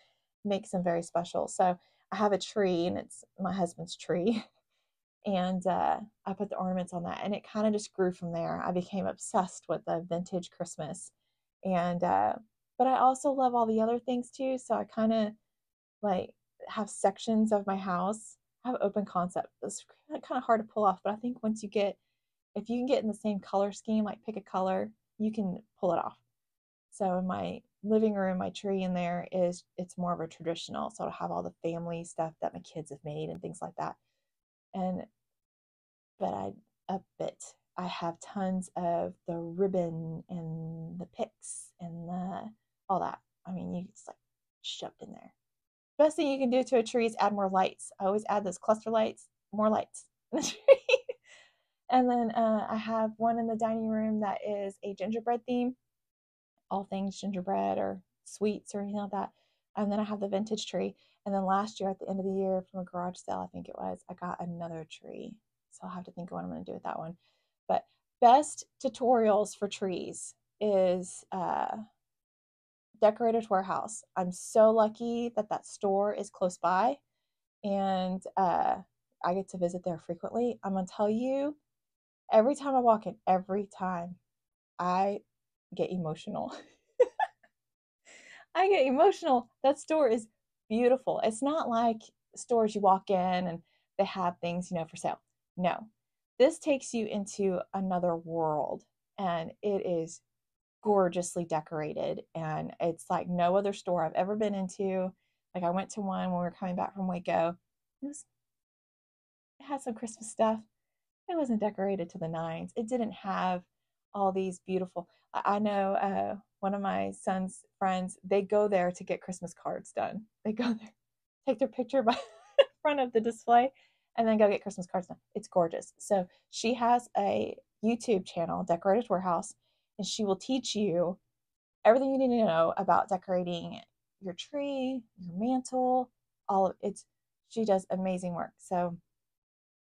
makes them very special. So I have a tree, and it's my husband's tree. And I put the ornaments on that, and it kind of just grew from there. I became obsessed with the vintage Christmas, and but I also love all the other things too. So I kind of like have sections of my house. I have open concept. It's kind of hard to pull off, but I think once you get, if you can get in the same color scheme, like pick a color, you can pull it off. So in my living room, my tree in there it's more of a traditional. So I have all the family stuff that my kids have made and things like that. And but I up it. I have tons of the ribbon and the picks and all that. I mean, it's like shoved in there. Best thing you can do to a tree is add more lights. I always add those cluster lights, more lights in the tree. And then I have one in the dining room that is a gingerbread theme, all things gingerbread or sweets or anything like that. And then I have the vintage tree. And then last year at the end of the year from a garage sale, I think it was, I got another tree. So I'll have to think of what I'm going to do with that one. But best tutorials for trees is Decorator's Warehouse. I'm so lucky that that store is close by, and I get to visit there frequently. I'm going to tell you, every time I walk in, every time I get emotional. I get emotional. That store is beautiful. It's not like stores you walk in and they have things, for sale. No, this takes you into another world, and it is gorgeously decorated, and it's like no other store I've ever been into. Like I went to one when we were coming back from Waco. It had some Christmas stuff. It wasn't decorated to the nines. It didn't have all these beautiful. I know one of my son's friends, they go there to get Christmas cards done. They go there, take their picture by front of the display, and then go get Christmas cards done. It's gorgeous. So she has a YouTube channel, Decorator's Warehouse, and she will teach you everything you need to know about decorating your tree, your mantle, all of it. She does amazing work. So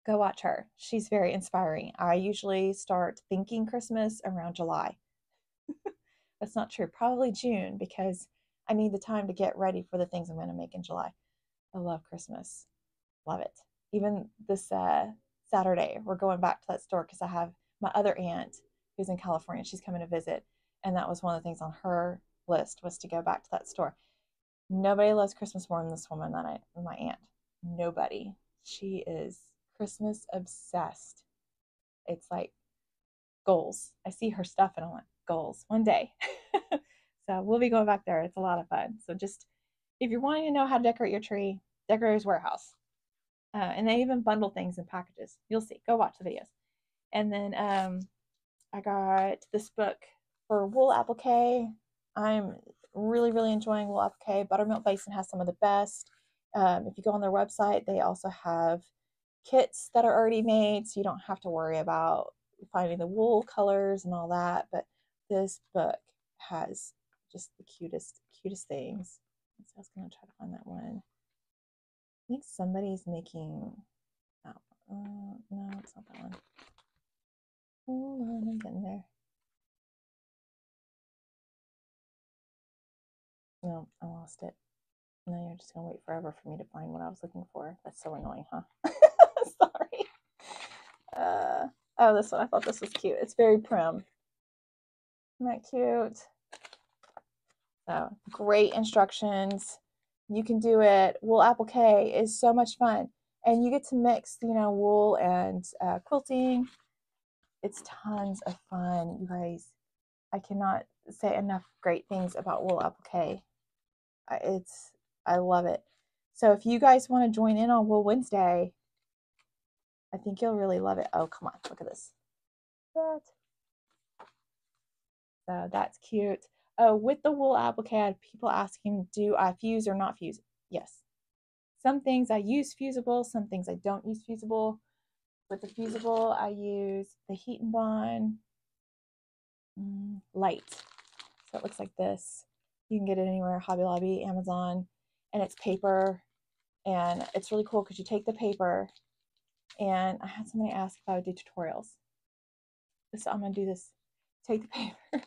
go watch her. She's very inspiring. I usually start thinking Christmas around July. That's not true. Probably June, because I need the time to get ready for the things I'm going to make in July. I love Christmas. Love it. Even this Saturday, we're going back to that store because I have my other aunt who's in California. She's coming to visit. And that was one of the things on her list, was to go back to that store. Nobody loves Christmas more than this woman, my aunt. Nobody. She is Christmas obsessed. It's like goals. I see her stuff and I'm like, goals one day. So we'll be going back there. It's a lot of fun. So just if you're wanting to know how to decorate your tree, Decorator's Warehouse. And they even bundle things in packages. You'll see. Go watch the videos. And then I got this book for wool applique. I'm really, really enjoying wool applique. Buttermilk Basin has some of the best. If you go on their website, they also have kits that are already made, so you don't have to worry about finding the wool colors and all that. But this book has just the cutest things. So I was going to try to find that one. I think somebody's making, no, it's not that one. Hold on, I'm getting there. No, I lost it. Now you're just going to wait forever for me to find what I was looking for. That's so annoying, huh? Sorry. Oh, this one. I thought this was cute. It's very prim. Isn't that cute? So, great instructions. You can do it. Wool applique is so much fun. And you get to mix, wool and quilting. It's tons of fun, you guys. I cannot say enough great things about wool applique. I love it. So if you guys want to join in on Wool Wednesday, I think you'll really love it. Oh, come on, look at this. So that's cute. Oh, with the wool applique, I had people asking, do I fuse or not fuse? Yes. Some things I use fusible, some things I don't use fusible. With the fusible, I use the Heat and Bond light. So it looks like this. You can get it anywhere, Hobby Lobby, Amazon, and it's paper. And it's really cool because you take the paper, and I had somebody ask if I would do tutorials. So I'm going to do this. Take the paper.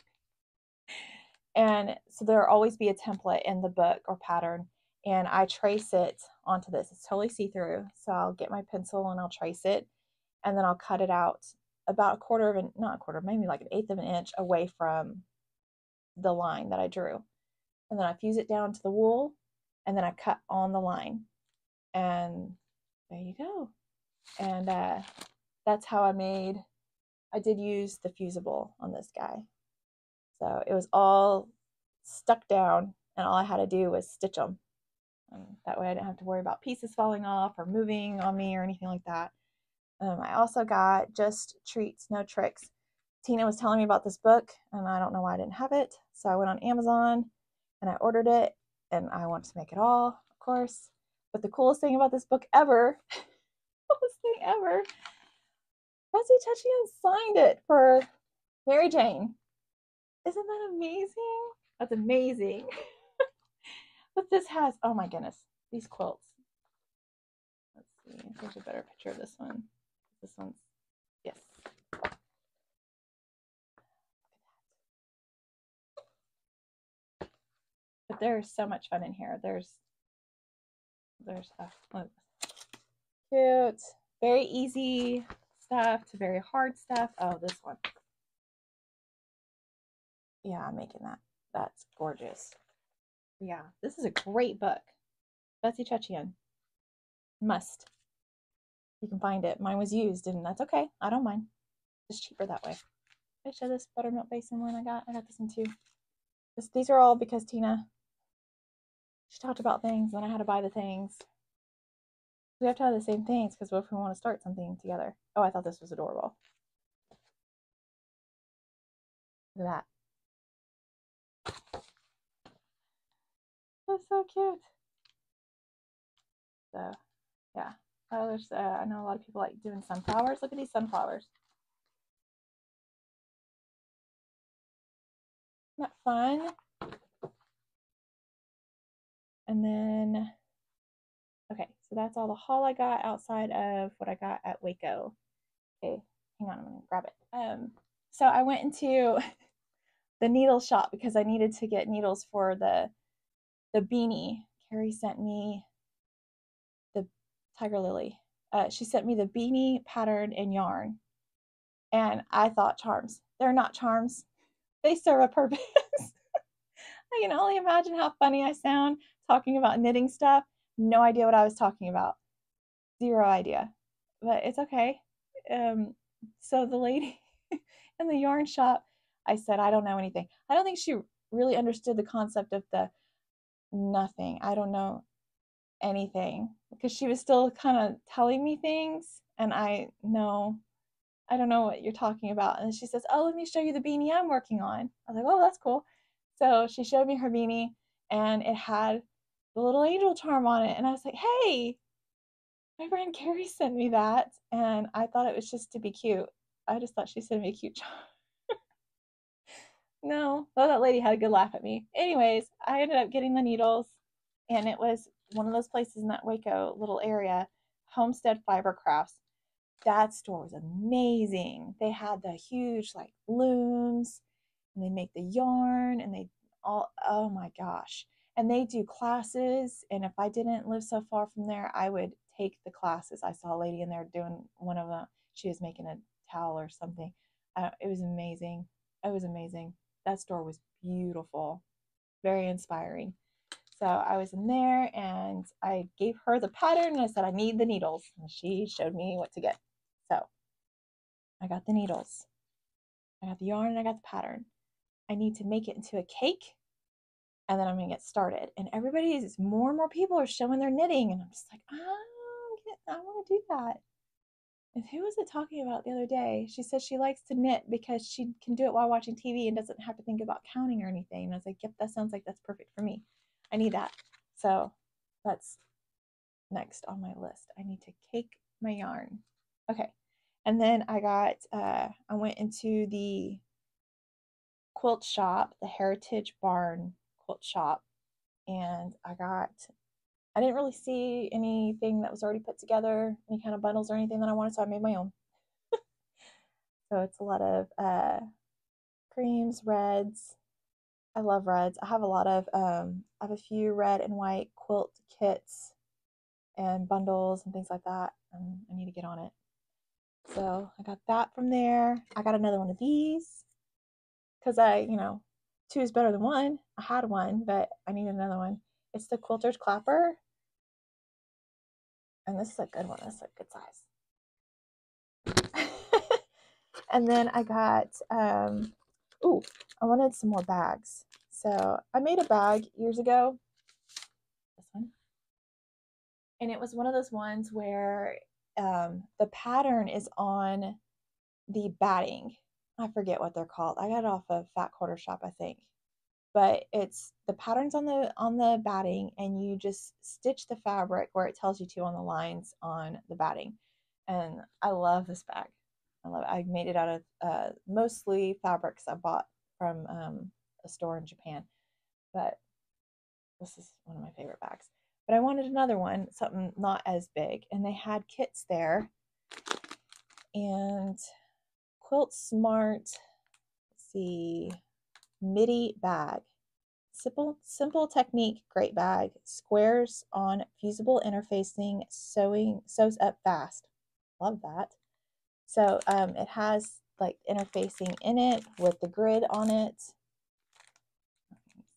And so there'll always be a template in the book or pattern, and I trace it onto this. It's totally see-through. So I'll get my pencil and I'll trace it, and then I'll cut it out about maybe like 1/8 of an inch away from the line that I drew. And then I fuse it down to the wool, and then I cut on the line. And there you go. And that's how I did use the fusible on this guy. So it was all stuck down, and all I had to do was stitch them. And that way I didn't have to worry about pieces falling off or moving on me or anything like that. I also got Just Treats, No Tricks. Tina was telling me about this book, and I don't know why I didn't have it. So I went on Amazon and I ordered it, and I want to make it all, of course. But the coolest thing about this book ever, Betsy Tetchian signed it for Mary Jane. Isn't that amazing? That's amazing. But this has, oh my goodness, these quilts. Let's see, there's a better picture of this one. This one's, yes. But there's so much fun in here. There's look, cute, very easy stuff to very hard stuff. Oh, this one. Yeah, I'm making that. That's gorgeous. Yeah, this is a great book. Betsy Tetchian. Must. You can find it. Mine was used, and that's okay. I don't mind. It's cheaper that way. Did I show this Buttermilk Basin one I got? I got this one too. These are all because Tina, she talked about things, and I had to buy the things. We have to have the same things, because what if we want to start something together? Oh, I thought this was adorable. Look at that. That's so cute. So, yeah. Oh, there's, I know a lot of people like doing sunflowers. Look at these sunflowers. Isn't that fun? And then, okay, so that's all the haul I got outside of what I got at Waco. Okay, hang on, I'm gonna grab it. So I went into the needle shop because I needed to get needles for the beanie. Carrie sent me the Tiger Lily. She sent me the beanie pattern in yarn, and I thought charms. They're not charms. They serve a purpose. I can only imagine how funny I sound talking about knitting stuff. No idea what I was talking about. Zero idea. But it's okay. Um, so the lady in the yarn shop, I said, I don't know anything. I don't think she really understood the concept of the nothing. I don't know anything because she was still kind of telling me things and I don't know what you're talking about. And she says, oh, let me show you the beanie I'm working on. I was like, oh, that's cool. So she showed me her beanie and it had the little angel charm on it. And I was like, hey, my friend Carrie sent me that. And I thought it was just to be cute. I just thought she sent me a cute charm. No, well, that lady had a good laugh at me. Anyways, I ended up getting the needles and it was one of those places in that Waco little area, Homestead Fiber Crafts. That store was amazing. They had the huge like looms and they make the yarn and they all, oh my gosh. And they do classes. And if I didn't live so far from there, I would take the classes. I saw a lady in there doing one of them. She was making a towel or something. It was amazing. It was amazing. That store was beautiful, very inspiring. So I was in there and I gave her the pattern and I said, I need the needles. And she showed me what to get. So I got the needles, I got the yarn, and I got the pattern. I need to make it into a cake and then I'm going to get started. And more and more people are showing their knitting. And I'm just like, I want to do that. And who was it talking about the other day? She says she likes to knit because she can do it while watching TV and doesn't have to think about counting or anything. And I was like, yep, that sounds like that's perfect for me. I need that. So that's next on my list. I need to cake my yarn. Okay. And then I went into the quilt shop, the Heritage Barn quilt shop, and I didn't really see anything that was already put together, any kind of bundles or anything that I wanted, so I made my own. So it's a lot of creams, reds. I love reds. I have a few red and white quilt kits and bundles and things like that. I need to get on it. So I got that from there. I got another one of these because two is better than one. I had one, but I need another one. It's the Quilter's Clapper. And this is a good one. This is a good size. And then I got, I wanted some more bags. So I made a bag years ago. This one. And it was one of those ones where the pattern is on the batting. I forget what they're called. I got it off of Fat Quarter Shop, I think. But it's the patterns on the batting, and you just stitch the fabric where it tells you to on the lines on the batting. And I love this bag. I love it. I made it out of mostly fabrics I bought from a store in Japan. But this is one of my favorite bags. But I wanted another one, something not as big. And they had kits there. And Quilt Smart, let's see, midi bag. Simple technique, great bag. Squares on fusible interfacing, sews up fast. Love that. So it has like interfacing in it with the grid on it.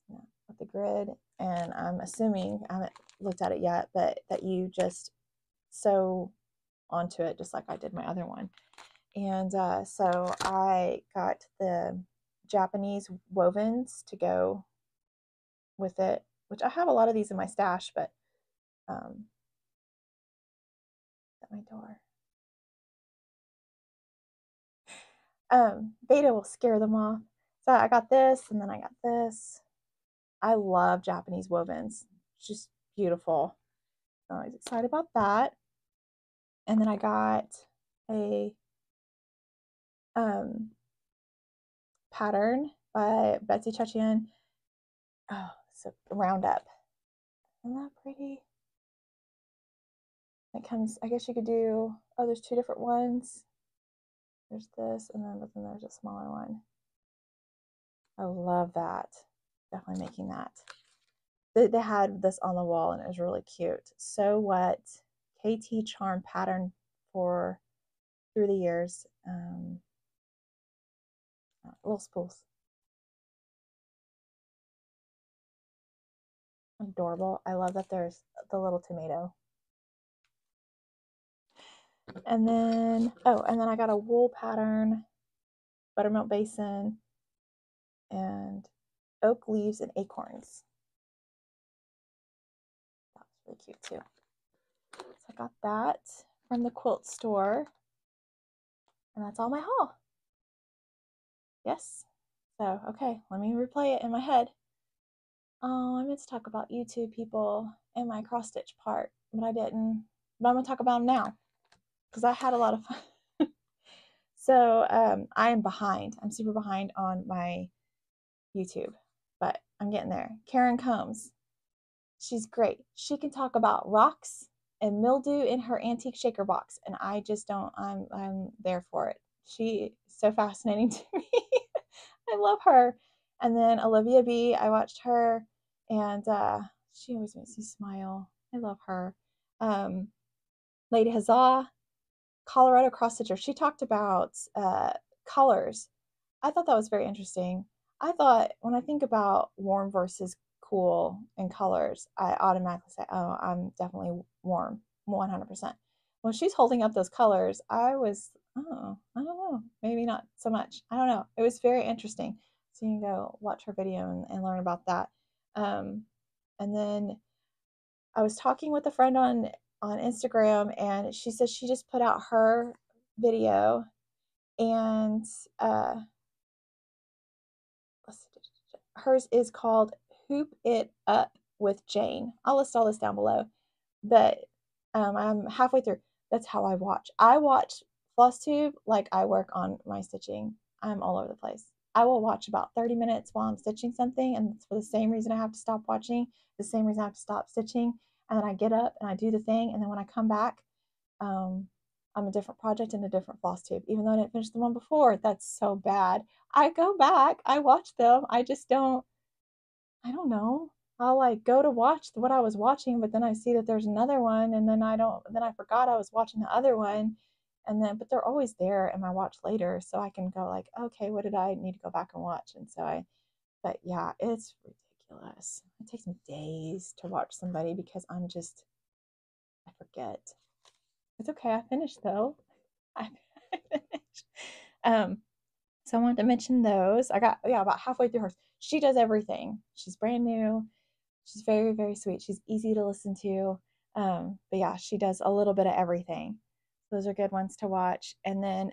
With the grid, and I'm assuming, I haven't looked at it yet, but that you just sew onto it just like I did my other one. And so I got the Japanese wovens to go with it, which I have a lot of these in my stash, but at my door. Beta will scare them off. So I got this, and then I got this. I love Japanese wovens. It's just beautiful. I was excited about that. And then I got a pattern by Betsy Chachian. Oh, so roundup. Isn't that pretty? It comes, I guess you could do, there's two different ones. There's this, and then there's a smaller one. I love that. Definitely making that. They had this on the wall, and it was really cute. So What KT Charm pattern for through the years. Little spools. Adorable. I love that there's the little tomato. And then, oh, and then I got a wool pattern, buttermilk basin, and oak leaves and acorns. That's really cute too. So I got that from the quilt store. And that's all my haul. Yes. So, okay, let me replay it in my head. Oh, I meant to talk about YouTube people and my cross stitch part, but I didn't. But I'm gonna talk about them now because I had a lot of fun. So I am behind. I'm super behind on my YouTube, but I'm getting there. Karen Combs, she's great. She can talk about rocks and mildew in her antique shaker box, and I just don't. I'm there for it. She is so fascinating to me. I love her. And then Olivia B, I watched her, and she always makes me smile. I love her. Lady Huzzah, Colorado cross stitcher. She talked about colors. I thought that was very interesting. I thought when I think about warm versus cool in colors, I automatically say, oh, I'm definitely warm, 100%. When she's holding up those colors, I was, oh, I don't know, maybe not so much. I don't know. It was very interesting. So you can go watch her video and learn about that. And then I was talking with a friend on Instagram, and she says she just put out her video, and hers is called Hoop It Up with Jane. I'll list all this down below, but I'm halfway through. That's how I watch. I watch Flosstube like I work on my stitching. I'm all over the place. I will watch about 30 minutes while I'm stitching something, and it's for the same reason I have to stop watching, the same reason I have to stop stitching, and then I get up and I do the thing, and then when I come back, I'm a different project in a different Flosstube, even though I didn't finish the one before. That's so bad. I go back, I watch them, I just don't, I don't know. I'll like go to watch what I was watching, but then I see that there's another one, and then I forgot I was watching the other one, and then, but they're always there in my watch later, so I can go like, okay, what did I need to go back and watch? And so but yeah, it's ridiculous. It takes me days to watch somebody because I forget. It's okay. I finished though. I finished. Um, so I wanted to mention those. I got, yeah, about halfway through hers. She does everything. She's brand new. She's very, very sweet. She's easy to listen to. But yeah, she does a little bit of everything. Those are good ones to watch. And then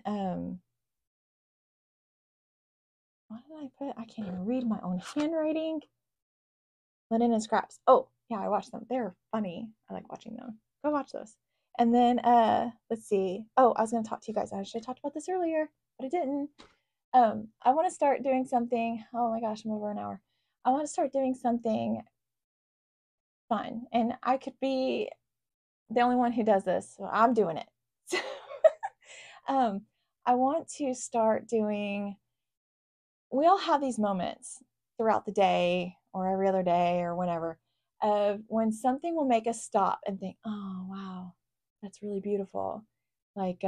what did I put? I can't even read my own handwriting. Linen and Scraps. Oh, yeah, I watched them. They're funny. I like watching them. Go watch those. And then let's see. Oh, I was gonna talk to you guys. I should have talked about this earlier, but I didn't. I want to start doing something. Oh my gosh, I'm over an hour. I want to start doing something fun, and I could be the only one who does this, so I'm doing it. um, I want to start doing. We all have these moments throughout the day, or every other day, or whenever, of when something will make us stop and think, "Oh wow, that's really beautiful." Like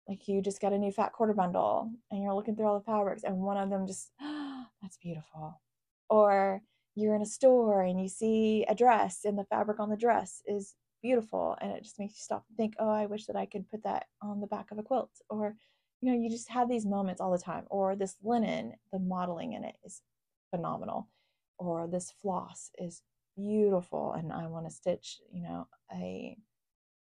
like you just got a new fat quarter bundle and you're looking through all the fabrics and one of them just, oh, that's beautiful. Or you're in a store and you see a dress and the fabric on the dress is beautiful and it just makes you stop and think, oh, I wish that I could put that on the back of a quilt. Or, you know, you just have these moments all the time. Or this linen, the modeling in it is phenomenal. Or this floss is beautiful and I want to stitch, you know, a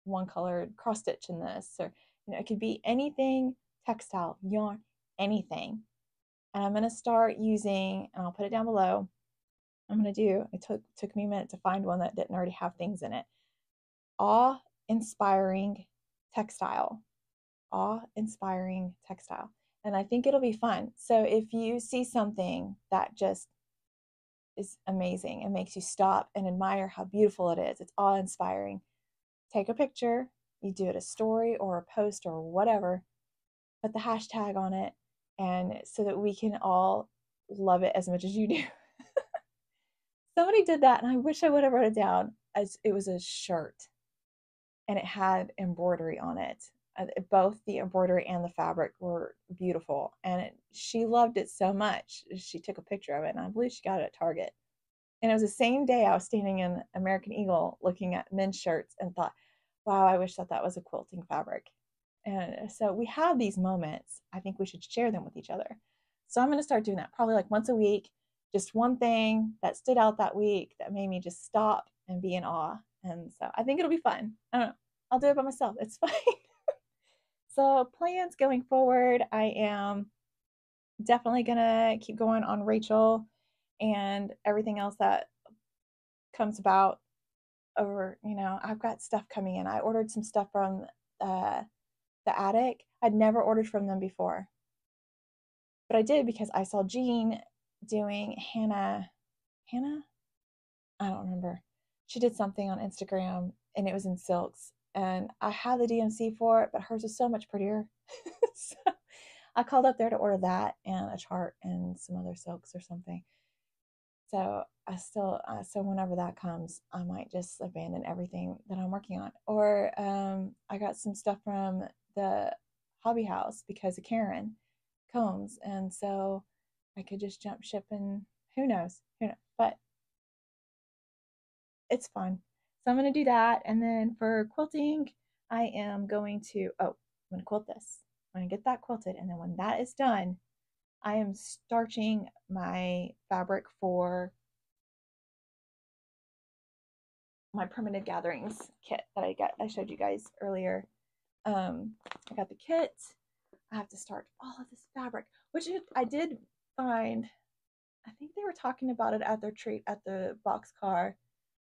one colored cross stitch in this, or it could be anything textile, yarn, anything. And I'm going to start using, and I'll put it down below. I'm going to do, it took me a minute to find one that didn't already have things in it. Awe-inspiring textile. Awe-inspiring textile. And I think it'll be fun. So if you see something that just is amazing and makes you stop and admire how beautiful it is, it's awe-inspiring, take a picture, you do it a story or a post or whatever, put the hashtag on it, and so that we can all love it as much as you do. Somebody did that, and I wish I would have wrote it down. As it was a shirt, and it had embroidery on it. Both the embroidery and the fabric were beautiful, and she loved it so much. She took a picture of it, and I believe she got it at Target. And it was the same day I was standing in American Eagle looking at men's shirts and thought, wow, I wish that that was a quilting fabric. And so we have these moments. I think we should share them with each other. So I'm going to start doing that probably like once a week, just one thing that stood out that week that made me just stop and be in awe. And so I think it'll be fun. I don't know. I'll do it by myself. It's fine. So plans going forward, I am definitely going to keep going on Rachel and everything else that comes about over, I've got stuff coming in. I ordered some stuff from the attic. I'd never ordered from them before, but I did because I saw Jean doing Hannah, I don't remember. She did something on Instagram and it was in silks, and I had the DMC for it, but hers was so much prettier. So I called up there to order that and a chart and some other silks or something. So so whenever that comes, I might just abandon everything that I'm working on. Or I got some stuff from the hobby house because of Karen Combs, and so I could just jump ship and who knows, but it's fun. So I'm going to do that. And then for quilting, I am going to, I'm going to quilt this. I'm going to get that quilted. And then when that is done, I am starching my fabric for my primitive gatherings kit that I showed you guys earlier. I got the kit. I have to start all of this fabric, which I did find. I think they were talking about it at their treat at the boxcar.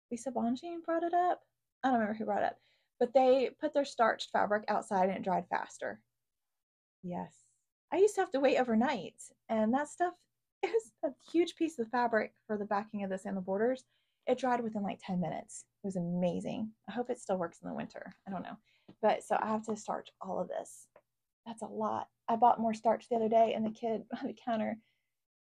Lisa Bonjean brought it up. I don't remember who brought it up, but they put their starched fabric outside and it dried faster. Yes. I used to have to wait overnight, and that stuff is a huge piece of fabric for the backing of this and the borders. It dried within like 10 minutes. It was amazing. I hope it still works in the winter. I don't know. But so I have to starch all of this. That's a lot. I bought more starch the other day, and the kid on the counter,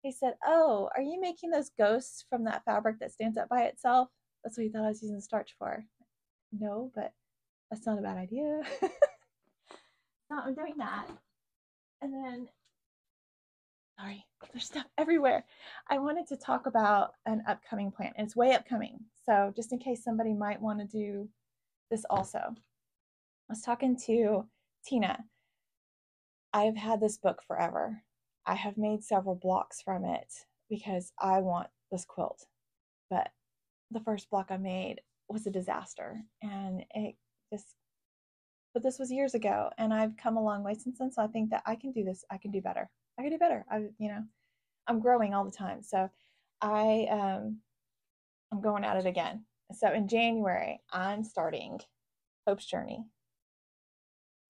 he said, "Oh, are you making those ghosts from that fabric that stands up by itself?" That's what he thought I was using starch for. No, but that's not a bad idea. So I'm doing that. And then, sorry, there's stuff everywhere. I wanted to talk about an upcoming plan. It's way upcoming. So just in case somebody might want to do this also. I was talking to Tina. I've had this book forever. I have made several blocks from it because I want this quilt. But the first block I made was a disaster, and but this was years ago, and I've come a long way since then. So I think that I can do this. I can do better. I can do better. I'm growing all the time. So I'm going at it again. So in January, I'm starting Hope's Journey.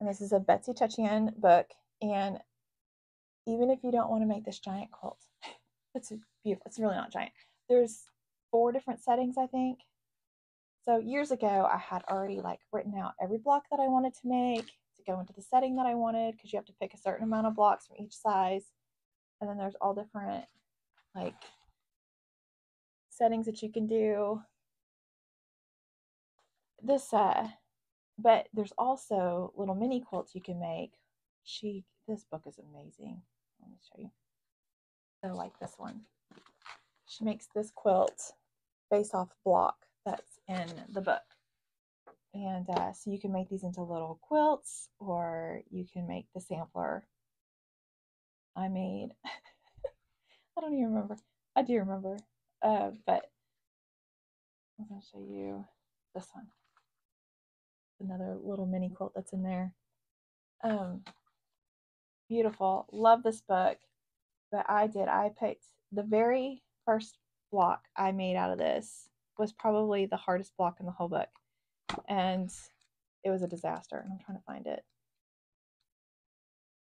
And this is a Betsy Tutchian book. And even if you don't want to make this giant quilt, it's beautiful. It's really not giant. There's 4 different settings, I think. So years ago, I had already written out every block that I wanted to make to go into the setting that I wanted, because you have to pick a certain amount of blocks from each size. And then there's all different settings that you can do. But there's also little mini quilts you can make. This book is amazing. Let me show you. So like this one. She makes this quilt based off block that's in the book. And so you can make these into little quilts, or you can make the sampler I made. I don't even remember. I do remember. But I'm going to show you this one. Another little mini quilt that's in there. Beautiful. Love this book. But I picked the very first block I made out of this was probably the hardest block in the whole book. And it was a disaster. And I'm trying to find it.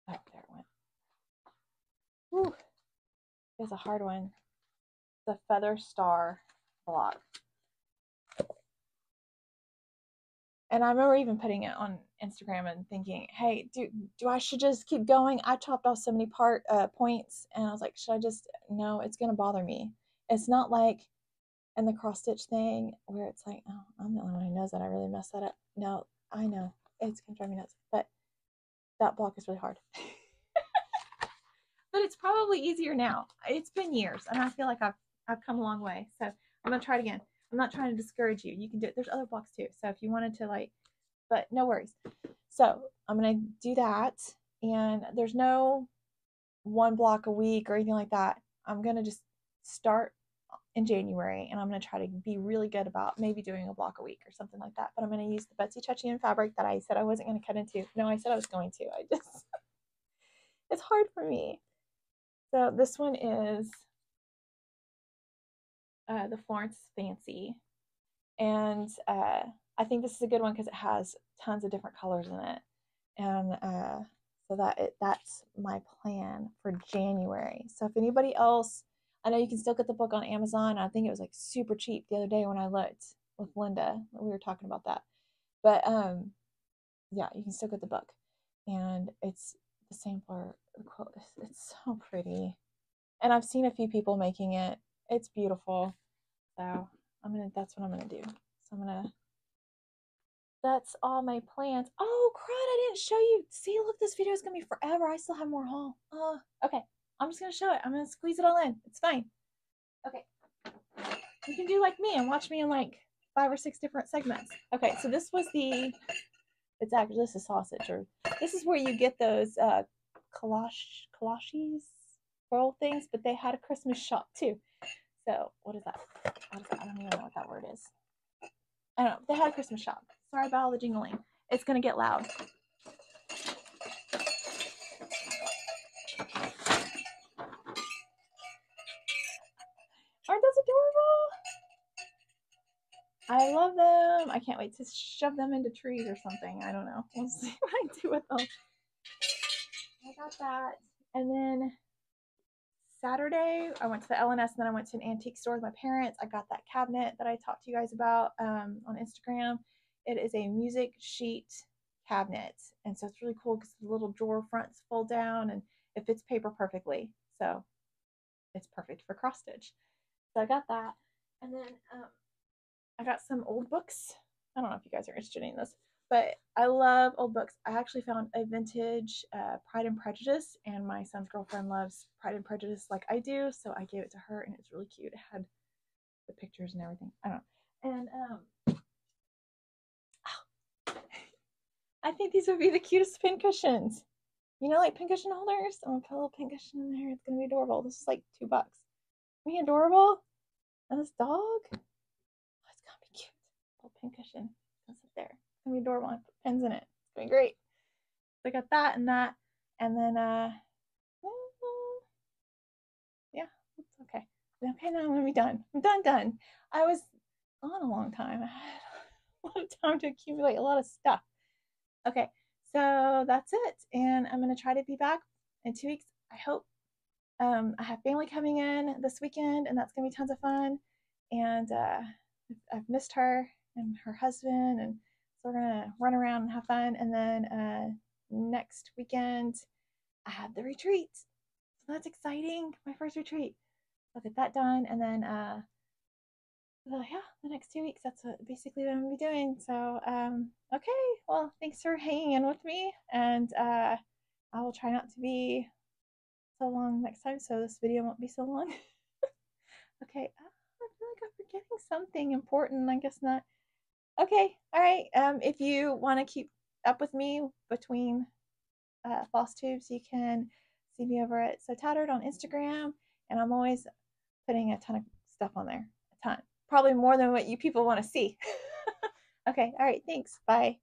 Oh, there it went. Whew. It was a hard one. The Feather Star block. And I remember even putting it on Instagram and thinking, hey, do I should just keep going? I chopped off so many points, and I was like, should I just, no, it's going to bother me. It's not like in the cross stitch thing where it's like, oh, I'm the only one who knows that I really messed that up. No, I know. It's going to drive me nuts. But that block is really hard. But it's probably easier now. It's been years, and I feel like I've come a long way. So I'm gonna try it again. I'm not trying to discourage you. You can do it. There's other blocks too. So if you wanted to like, but no worries. So I'm gonna do that, and there's no one block a week or anything like that. I'm gonna just start in January, and I'm gonna try to be really good about maybe doing a block a week or something like that. But I'm gonna use the Betsy Chuchian fabric that I said I wasn't gonna cut into. No, I said I was going to. I just it's hard for me. So this one is the Florence Fancy, and I think this is a good one because it has tons of different colors in it, and so that's my plan for January. So if anybody else, I know you can still get the book on Amazon. I think it was like super cheap the other day when I looked with Linda. We were talking about that, but yeah, you can still get the book, and it's the sampler. It's so pretty, and I've seen a few people making it. It's beautiful. So that's what I'm gonna do. So that's all my plans. Oh crud, I didn't show you. See, look, this video is gonna be forever. I still have more haul. Okay, I'm just gonna show it. I'm gonna squeeze it all in. It's fine. Okay, you can do like me and watch me in like 5 or 6 different segments. Okay, so this was this is sausage, or this is where you get those kolaches roll things, but they had a Christmas shop too. So what is that? I don't even know what that word is. I don't know. They had a Christmas shop. Sorry about all the jingling. It's gonna get loud. Aren't those adorable? I love them. I can't wait to shove them into trees or something. I don't know. We'll see what I do with them. I got that. And then Saturday, I went to the LNS, and then I went to an antique store with my parents. I got that cabinet that I talked to you guys about on Instagram. It is a music sheet cabinet, and so it's really cool because the little drawer fronts fold down, and it fits paper perfectly. So it's perfect for cross stitch. So I got that, and then I got some old books. I don't know if you guys are interested in this, but I love old books. I actually found a vintage Pride and Prejudice, and my son's girlfriend loves Pride and Prejudice like I do, so I gave it to her, and it's really cute. It had the pictures and everything. I don't know. And I think these would be the cutest pincushions. You know, like pincushion holders. I'm gonna put a little pincushion in there. It's gonna be adorable. This is like $2. Isn't he adorable? And this dog. Oh, it's gonna be cute. Little pincushion. That's it there. It's gonna be adorable. I put pins in it. It's gonna be great. So I got that and that, and then yeah, it's okay. Okay, now I'm gonna be done. I'm done. I was gone a long time. I had a lot of time to accumulate a lot of stuff. Okay, so that's it, and I'm gonna try to be back in 2 weeks. I hope. I have family coming in this weekend, and that's gonna be tons of fun. And I've missed her and her husband, and so we're gonna run around and have fun. And then next weekend, I have the retreat, so that's exciting. My first retreat. I'll get that done, and then yeah, the next 2 weeks, that's basically what I'm gonna be doing. So okay, well, thanks for hanging in with me, and I will try not to be so long next time, so this video won't be so long. Okay, I feel like I'm forgetting something important. I guess not. Okay, all right. If you want to keep up with me between Flosstubes, you can see me over at So Tattered on Instagram, and I'm always putting a ton of stuff on there. A ton. Probably more than what you people want to see. Okay, all right, thanks. Bye.